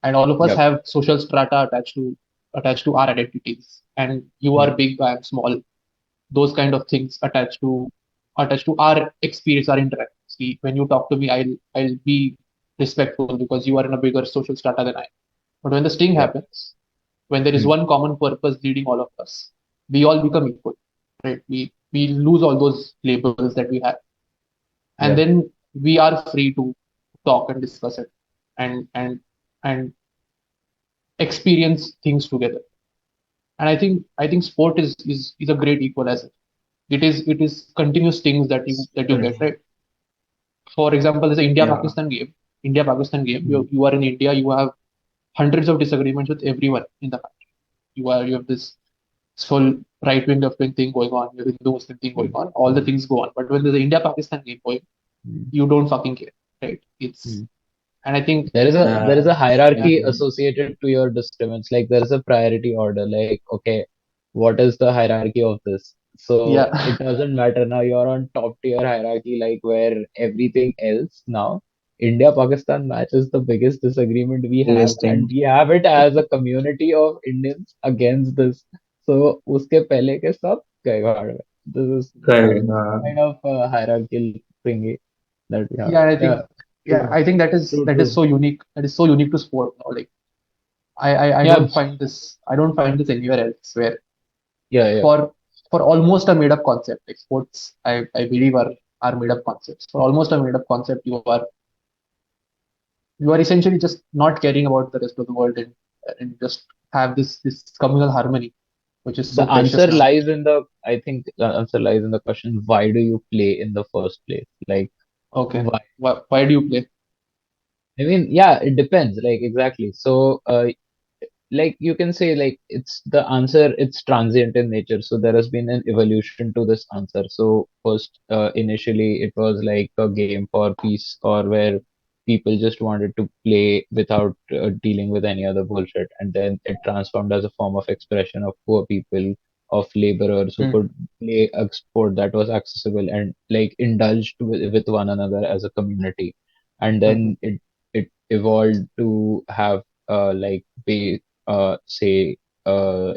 And all of us yep. have social strata attached to our identities. And you Hmm, are big, I am small. Those kind of things attached to our experience, our interactions. See, when you talk to me, I'll be respectful because you are in a bigger social strata than I. But when the sting yep. happens, when there is Hmm, one common purpose leading all of us, we all become equal, right? We lose all those labels that we have, and yeah. then we are free to talk and discuss it, and experience things together. And I think sport is a great equalizer. It is continuous things that you get, Mm, right? For example, there's an India yeah. Pakistan game. India Pakistan game. Hmm, You are in India. You have hundreds of disagreements with everyone in the country. You have this full right wing left wing thing going on. You have Hindu Muslim thing going hmm, on. All the hmm, things go on. But when there's an India Pakistan game going, hmm, you don't fucking care, right? hmm, And I think, There is a yeah, hierarchy associated to your disturbance. Like there is a priority order. Like, okay, what is the hierarchy of this? So yeah, it doesn't matter now. You're on top tier hierarchy, like where everything else now. India Pakistan match is the biggest disagreement we have, biggest and thing. we have it as a community of Indians against this. So uske pehle ke sab गए भाड़ में. This is Correct. kind of a hierarchical thingy that we have. yeah. I Yeah, think, yeah, true, I think true, that is true. so unique. That is so unique to sport now. Like I Yeah, don't find this. I don't find this anywhere else where yeah, yeah. for almost a made up concept, like sports, I believe are made up concepts. For almost a made up concept, you are essentially just not caring about the rest of the world, and just have this communal harmony, which is so The precious answer now. lies in the, I think the answer lies in the question, why do you play in the first place? Like, Okay, why? why do you play? I mean, yeah, it depends. Like, exactly. So, like you can say like it's the answer, it's transient in nature, so there has been an evolution to this answer. So first, initially it was like a game for peace, or where people just wanted to play without dealing with any other bullshit, and then it transformed as a form of expression of poor people, of laborers who Mm, could play a sport that was accessible and like indulged with one another as a community. And mhm, then it evolved to have like say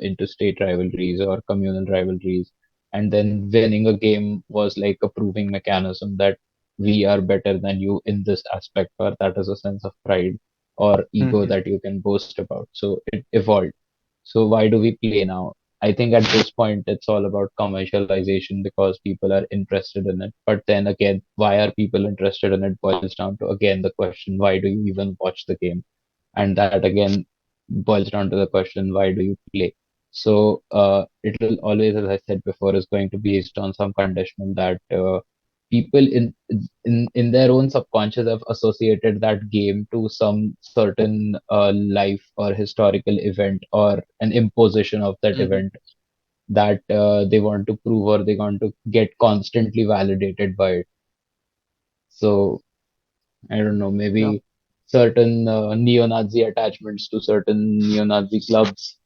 interstate rivalries or communal rivalries, and then winning a game was like a proving mechanism that we are better than you in this aspect, or that is a sense of pride or ego mhm, that you can boast about. So it evolved. So why do we play now? I think at this point it's all about commercialization because people are interested in it. But then again, why are people interested in it boils down to again the question, why do you even watch the game? And that again boils down to the question, why do you play? So it will always, as I said before, is going to be based on some conditional that people in their own subconscious have associated that game to some certain life or historical event or an imposition of that mhm. event that they want to prove, or they want to get constantly validated by it. So I don't know, Yeah, maybe certain neo-Nazi attachments to certain neo-Nazi clubs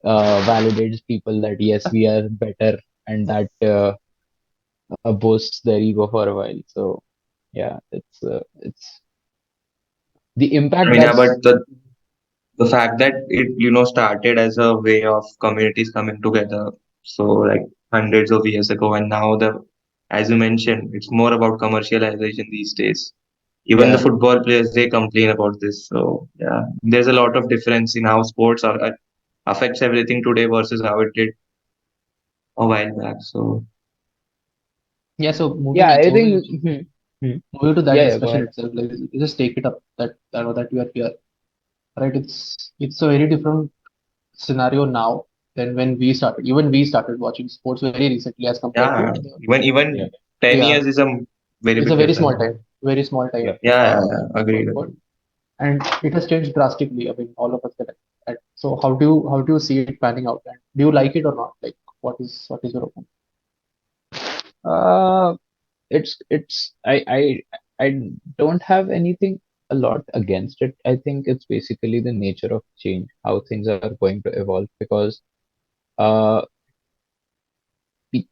validates people that yes, we are better, and that boasts their ego for a while. So yeah, it's the I impact mean, yeah, but that's the fact that it started as a way of communities coming together, so like hundreds of years ago, and now the as you mentioned, it's more about commercialization these days. Even the yeah. football players, they complain about this. So yeah, there's a lot of difference in how sports affects everything today versus how it did a while back. So yeah. So Yeah, I think moving to that yeah, yeah, go discussion ahead. itself, like just take it up that we are here, right? It's a very different scenario now than when we started. Even we started watching sports very recently as compared yeah, to even Yeah, 10 yeah, years is a very it's a big very difference. small time, very small time yeah. Agreed, for, agreed. and it has changed drastically. I mean, all of us get it. So how do you see it panning out? And do you like it or not? Like, what is your opinion? Uh, it's I don't have anything a lot against it. I think it's basically the nature of change, how things are going to evolve, because uh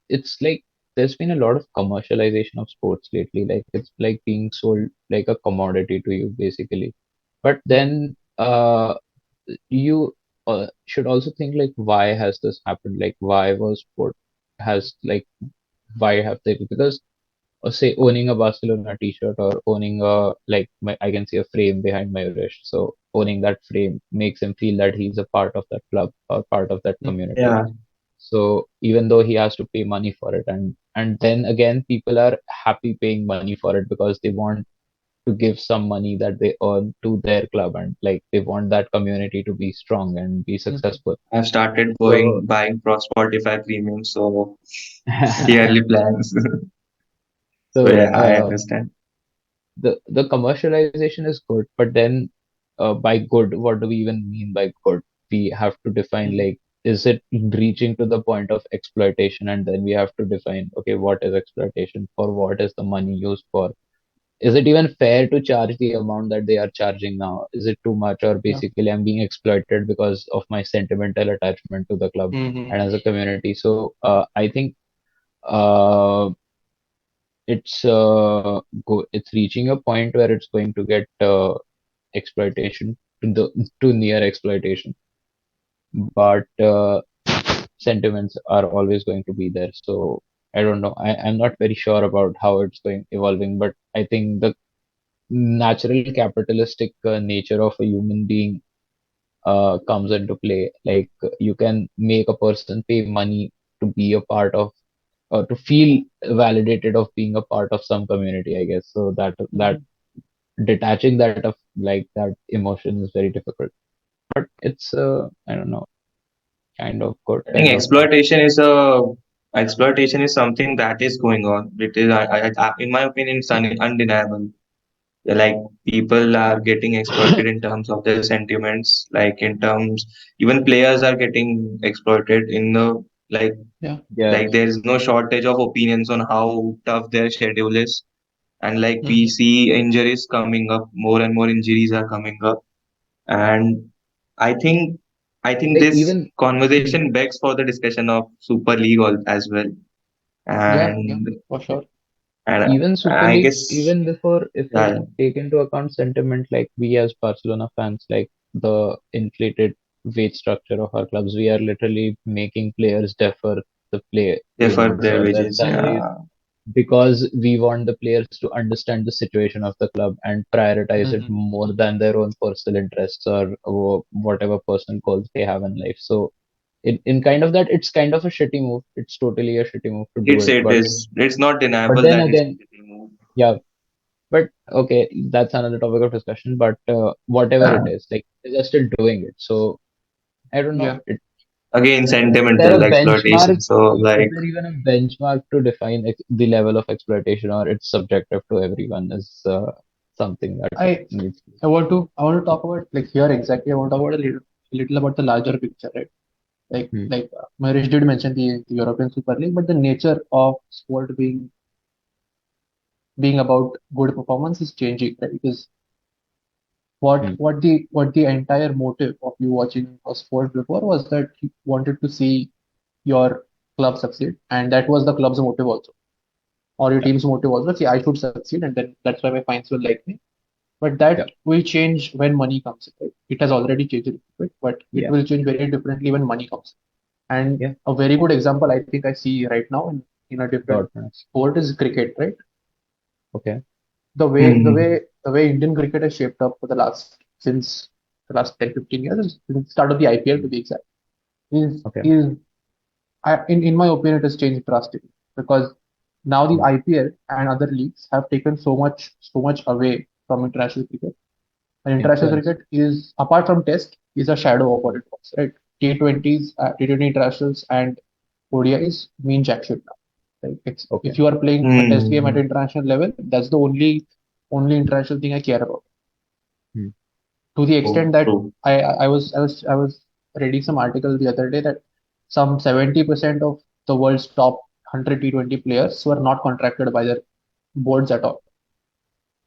it's like there's been a lot of commercialization of sports lately. Like it's like being sold like a commodity to you, basically. But Yeah. then you should also think like why has this happened? Like why was sport has like why have they because say owning a Barcelona t-shirt or owning a like I can see a frame behind Mayuresh. So owning that frame makes him feel that he's a part of that club or part of that Mm. community. Yeah, So even though he has to pay money for it, and then again people are happy paying money for it because they want to give some money that they earn to their club, and like they want that community to be strong and be Mhm. successful. I've started So buying pro Spotify premium, so yearly plans. So so yeah, I understand. the commercialization is good, but then by good, what do we even mean by good? We have to define Mhm. like, is it reaching to the point of exploitation? And then we have to define, okay, what is exploitation? For what is the money used for? is it even fair to charge the amount that they are charging now? Is it too much, or Yeah. basically I'm being exploited because of my sentimental attachment to the club Mm-hmm. and as a community? So I think uh, it's reaching a point where it's going to get exploitation to near exploitation, but sentiments are always going to be there. So I don't know. I'm not very sure about how it's going evolving, but I think the natural capitalistic nature of a human being comes into play. Like you can make a person pay money to be a part of, or to feel validated of being a part of some community, I guess. So that Mm-hmm. detaching that of like that emotion is very difficult. But it's I don't know, kind of good, I think kind of bad. exploitation is something that is going on. It is, in my opinion, it's undeniable. Yeah, like people are getting exploited in terms of their sentiments, like in terms, even players are getting exploited in the like Yeah. Yeah, like there is no shortage of opinions on how tough their schedule is, and like we Mm-hmm. see injuries coming up, more and more injuries are coming up, and I think I think like this even conversation begs for the discussion of Super League as well, Yeah. Yeah. and For sure. and even Super I League, guess even before, if I yeah, take into account sentiment, like we as Barcelona fans, like the inflated wage structure of our clubs, we are literally making players defer the play defer payments their or their wages. salaries Yeah, because we want the players to understand the situation of the club and prioritize it Mm-hmm. more than their own personal interests or whatever personal goals they have in life. So in kind of that, it's kind of a shitty move. It's totally a shitty move to do it. it's not But deniable then that it's again, a shitty move. yeah, but okay, that's another topic of discussion. But whatever it Yeah. is, like they're still doing it. So I don't know. Yeah. Again, Is there a sentimental benchmark? exploitation. So Is like there even a benchmark to define the level of exploitation, or it's subjective to everyone? Is something that I needs. I want to talk about like here exactly. I want to talk about a little about the larger picture, right? Hmm, Marish did mention the European Super League, but the nature of sport being about good performance is changing, right? Because hmm, what the entire motive of you watching a sport before was that you wanted to see your club succeed, and that was the club's motive also, or your yeah, team's motive also. See, I should succeed, and then that's why my fans will like me. But yeah, that will change when money comes in, right? It has already changed a little bit, but it yeah, will change very differently when money comes. And yeah. a very good example I think I see right now in a different Dortmund. sport is cricket, right? Okay. The way the hmm, way the way Indian cricket has shaped up for the last since the last 10, 15 years, since the start of the IPL to Hmm, be exact, is okay. is in my opinion it has changed drastically because now the Hmm, IPL and other leagues have taken so much away from international cricket. And international influence. cricket is, apart from Test, is a shadow of what it was, right? T20s, T20 internationals, and ODIs mean jack shit now. Right? If Okay. you are playing a Test game at hmm. international level, that's the only international thing I care about. Hmm, To the True, extent that true. I was reading some article the other day that some 70% of the world's top 100 T20 players were not contracted by their boards at all.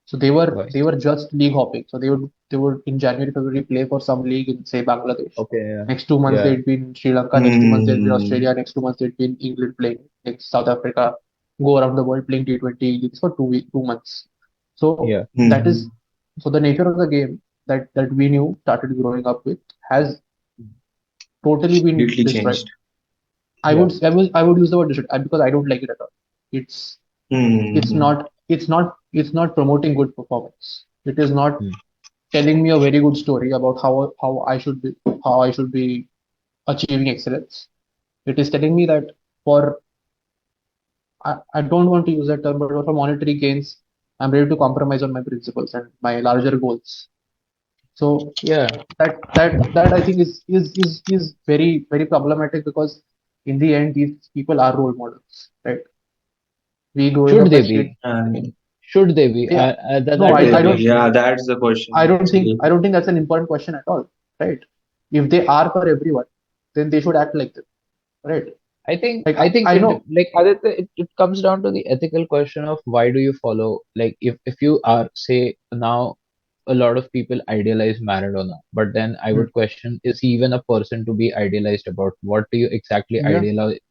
So they were why? they were just league hopping. So they would in January, February play for some league in say Bangladesh. Okay. Yeah. Next 2 months Yeah. they'd be in Sri Lanka. Next 2 months they'd be in Hmm. Australia. Next 2 months they'd be in England playing. Next South Africa. Go around the world playing T20 leagues for 2 months. So Yeah. that Hmm. is so the nature of the game that we knew started growing up with has totally been Completely destroyed. changed. Yeah. I would use the word destroyed because I don't like it at all. It's it's Hmm. not it's not promoting good performance. It is not Hmm. telling me a very good story about how I should be achieving excellence. It is telling me that for I don't want to use that term, but for monetary gains, I'm ready to compromise on my principles and my larger goals. So Yeah. that I think is very problematic because in the end these people are role models, right? We growing Should up they as kids, be? And Should they be? they are, no, That should is they the I be? don't question. Yeah, that's the I question don't think actually. I don't think that's an important question at all, right? If they are for everyone, then they should act like them, right? Like I think I it know. like Aditya, it comes down to the ethical question of why do you follow, like if you are, say, now a lot of people idealize Maradona, but then I Hmm. would question, is he even a person to be idealized about? What do you exactly Yeah.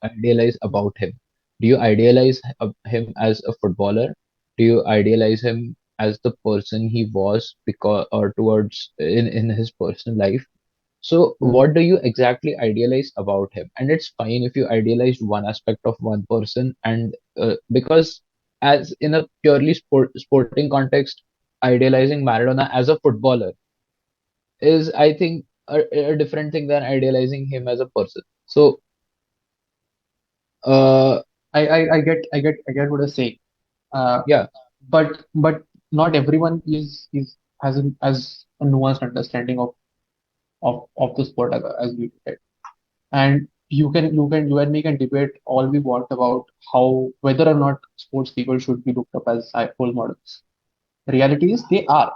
idealize about him? Do you idealize him as a footballer? Do you idealize him as the person he was because or towards in his personal life? So, Hmm. what do you exactly idealize about him? And it's fine if you idealize one aspect of one person, and because as in a purely sporting context, idealizing Maradona as a footballer is, I think, a different thing than idealizing him as a person. So, uh, I get what you're saying. Uh, yeah, but not everyone is has a nuanced understanding of the sport as we did. And you and me can debate all we want about how whether or not sports people should be looked up as role models. The reality is they are.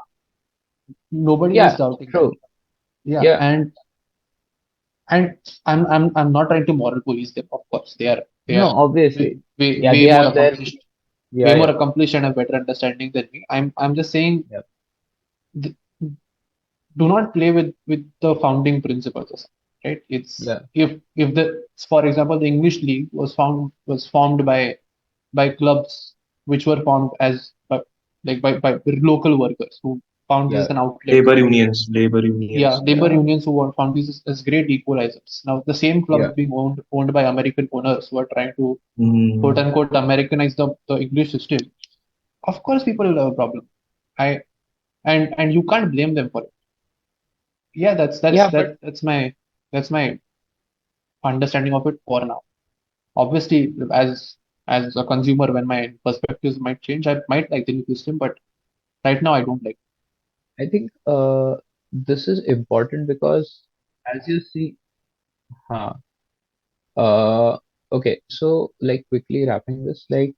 Nobody is yeah, doubting that. true, Yeah, yeah, and I'm not trying to moral police them. Of course, they are no, way, obviously, yeah, way they more have their, accomplished, way yeah, more yeah, accomplished and have better understanding than me. I'm just saying, yeah, th- do not play with the founding principles or something, right? It's yeah, if the for example the English league was formed by clubs which were formed as by local workers who found this yeah, as an outlet. Labor Yeah, unions. labor Yeah. unions who found this as great equalizers. Now the same yeah, clubs being owned by American owners who are trying to quote Mm. unquote Americanize the English system. Of course, people will have a problem. I and you can't blame them for it. Yeah, yeah, but that's my understanding of it for now. Obviously, as a consumer, when my perspectives might change, I might like the new system, but right now I don't like. I think this is important because as you see, huh, okay, so like quickly wrapping this, like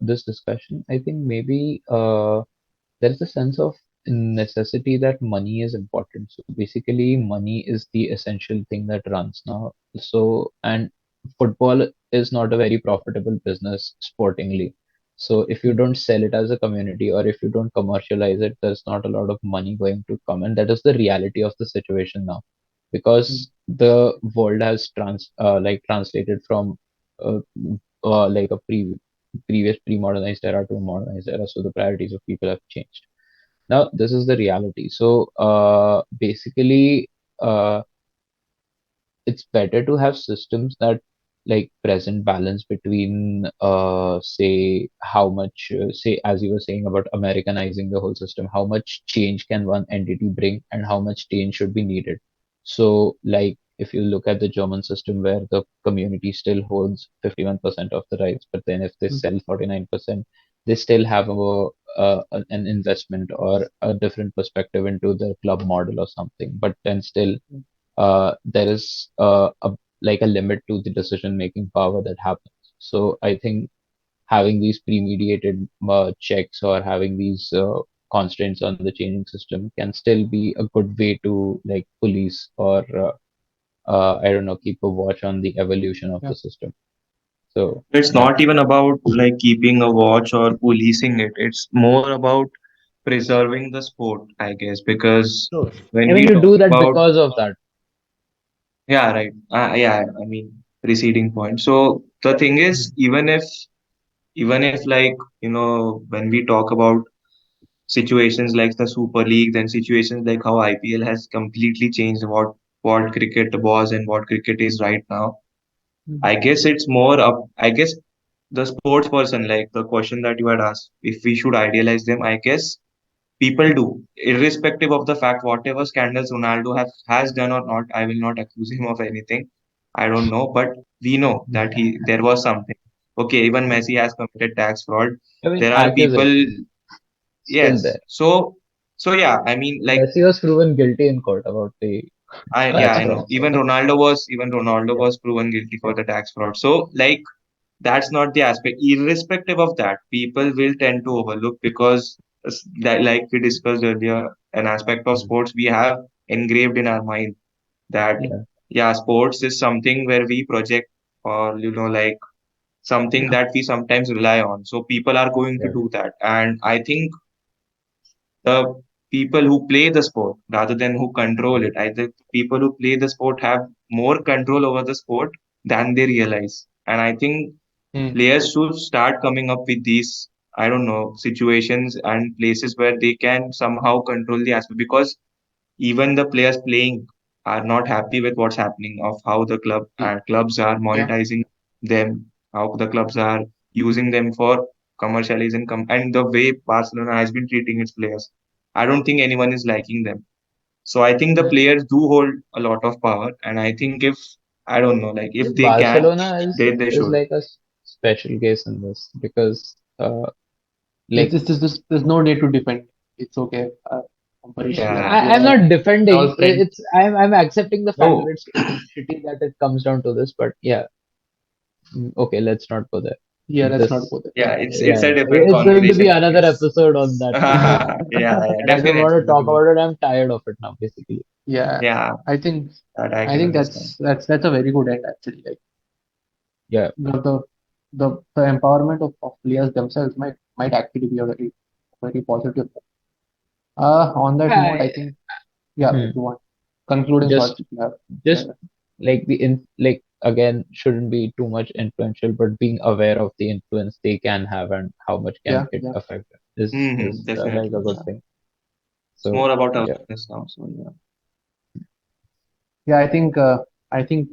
this discussion, I think maybe there's a sense of necessity that money is important. So basically, money is the essential thing that runs now. So, and football is not a very profitable business sportingly. So if you Mm, don't sell it as a community or if you don't commercialize it, there's not a lot of money going to come. And that is the reality of the situation now, mm, because the world has like translated from uh, like a previous pre-modernized era to a modernized era. So the priorities of people have changed. Now, this is the reality. So, basically, uh, it's better to have systems that like present balance between, say, how much, say, as you were saying about Americanizing the whole system, how much change can one entity bring and how much change should be needed. So, like, if you look at the German system where the community still holds 51% of the rights, but then if they mm, sell 49%, they still have an investment or a different perspective into their club model or something. But then still, mm. there is like a limit to the decision making power that happens. So I think having these pre-mediated checks or having these constraints on the changing system can still be a good way to like police or I don't know, keep a watch on the evolution of Yeah, the system. So It's yeah. not even about like keeping a watch or policing it. It's more about preserving the sport, I guess, because So when I mean, we you talk do that about, because of that. yeah, right. Yeah, I mean, preceding point. So the thing is, Mhm. even if like, when we talk about situations like the Super League, then situations like how IPL has completely changed what cricket was and what cricket is right now. mm, I guess it's more up. I guess the sports person, like the question that you had asked, if we should idealize them, I guess people do, irrespective of the fact whatever scandals Ronaldo has done or not. I will not accuse him of anything. I don't know, but we know that he there was something. Okay, even Messi has committed tax fraud. I mean, There are people, accusation still yes. there. So yeah, I mean, like Messi was proven guilty in court about the yeah, tax I fraud. know. Even Ronaldo Yeah, was proven guilty yeah, for the tax fraud. So like that's not the aspect. Irrespective of that, people will tend to overlook because like we discussed earlier, an aspect of mhm, sports we have engraved in our mind that mm, yeah, yeah, sports is something where we project. or like something that we sometimes rely on. So people are going to Yeah. do that. And I think the people who play the sport rather than who control it, I think people who play the sport have more control over the sport than they realize. And I think Hmm. players should start coming up with these, I don't know, situations and places where they can somehow control the aspect, because even the players playing are not happy with what's happening, of how the clubs are Yeah. monetizing them, how the clubs are using them for commercializing, and the way Barcelona has been treating its players. I don't think anyone is liking them. So I think the Hmm. players do hold a lot of power, and I think if I don't know, like I if think they can, Barcelona they is should. like a special case in this because like There's no need to defend. It's okay. Ambarish, Yeah. I'm not we're defending. all friends. I'm accepting the fact that No. it's shitty that it comes down to this, but yeah, okay, let's not go there. Yeah, let's not This go there. Yeah, Yeah. it's Yeah, a different it's going to be conversation, I another guess. episode on that topic, Yeah, yeah, and I don't want definitely, to talk definitely. about it. I'm tired of it now, basically. Yeah. Yeah, I think that I I can think understand. that's a very good end actually. Like Yeah, the empowerment of players themselves might actually be a very positive. On that note, I I, think yeah, if hmm, you want concluding thoughts, just if you have. Yeah, just like like again shouldn't be too much influential, but being aware of the influence they can have and how much can yeah, it yeah, affect is like Definitely. a good Yeah. thing. It's So more about yeah, awareness now. So yeah. yeah. I think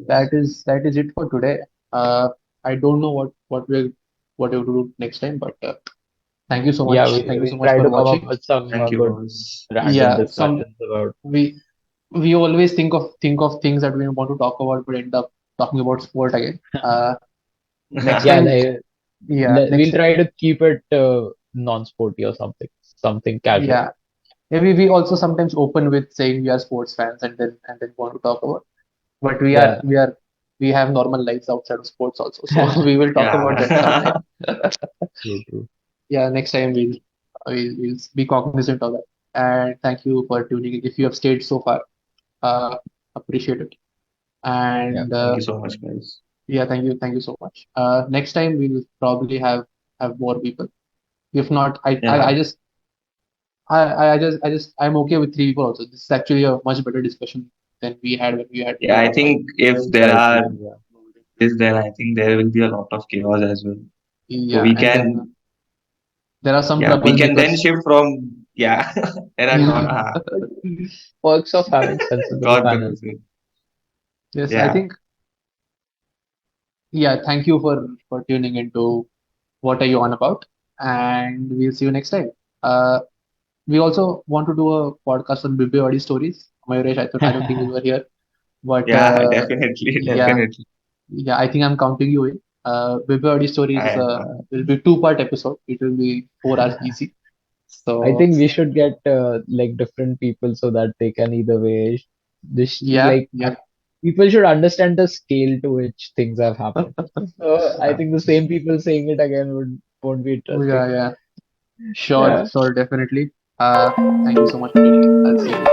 that is it for today. Uh, I don't know what we'll do next time, but thank you so yeah, much. Thank you so we'll much try for to come up watching. with some Thank you, good boss. random Yeah, some discussions about. we we always think of things that we want to talk about, but end up talking about sport again. Next Yeah, time, like yeah, next we'll time, try to keep it non-sporty or something casual. yeah. Maybe we also sometimes open with saying we are sports fans and then want to talk about. But Yeah, we have normal lives outside of sports also, so we will talk about that sometime. Yeah. true, true. Yeah, next time we'll be cognizant of that. And thank you for tuning in. If you have stayed so far, uh, appreciate it. Yeah, And Thank you so much, guys. yeah, thank you so much. Next time we'll probably have more people. If not, Yeah. I just I'm okay with three people also. This is actually a much better discussion than we had when we had Yeah, four I or five. think if I there are agree. Yeah, this, then I think there will be a lot of chaos as well. So Yeah, we and then can, there are some yeah, we can then troublemakers. shift from, yeah, there are not, Yeah. perks of having sensible got the panel. message. Yes, I Yeah. think yeah, thank you for tuning into What Are You On About? And we'll see you next time. Uh, we also want to do a podcast on Bibwewadi stories. Mayuresh, I don't think you were here, but Yeah, definitely, yeah, definitely. yeah, I think I'm counting you in. Bibwewadi stories I, will be two-part episode. It will be 4 hours easy. I So think we should get like different people so that they can either way. This yeah, like yeah, people should understand the scale to which things have happened. So I think the same people saying it again won't be interesting. yeah, yeah. Sure, Yeah. sure, definitely. Thank you so much for tuning in. I'll see you.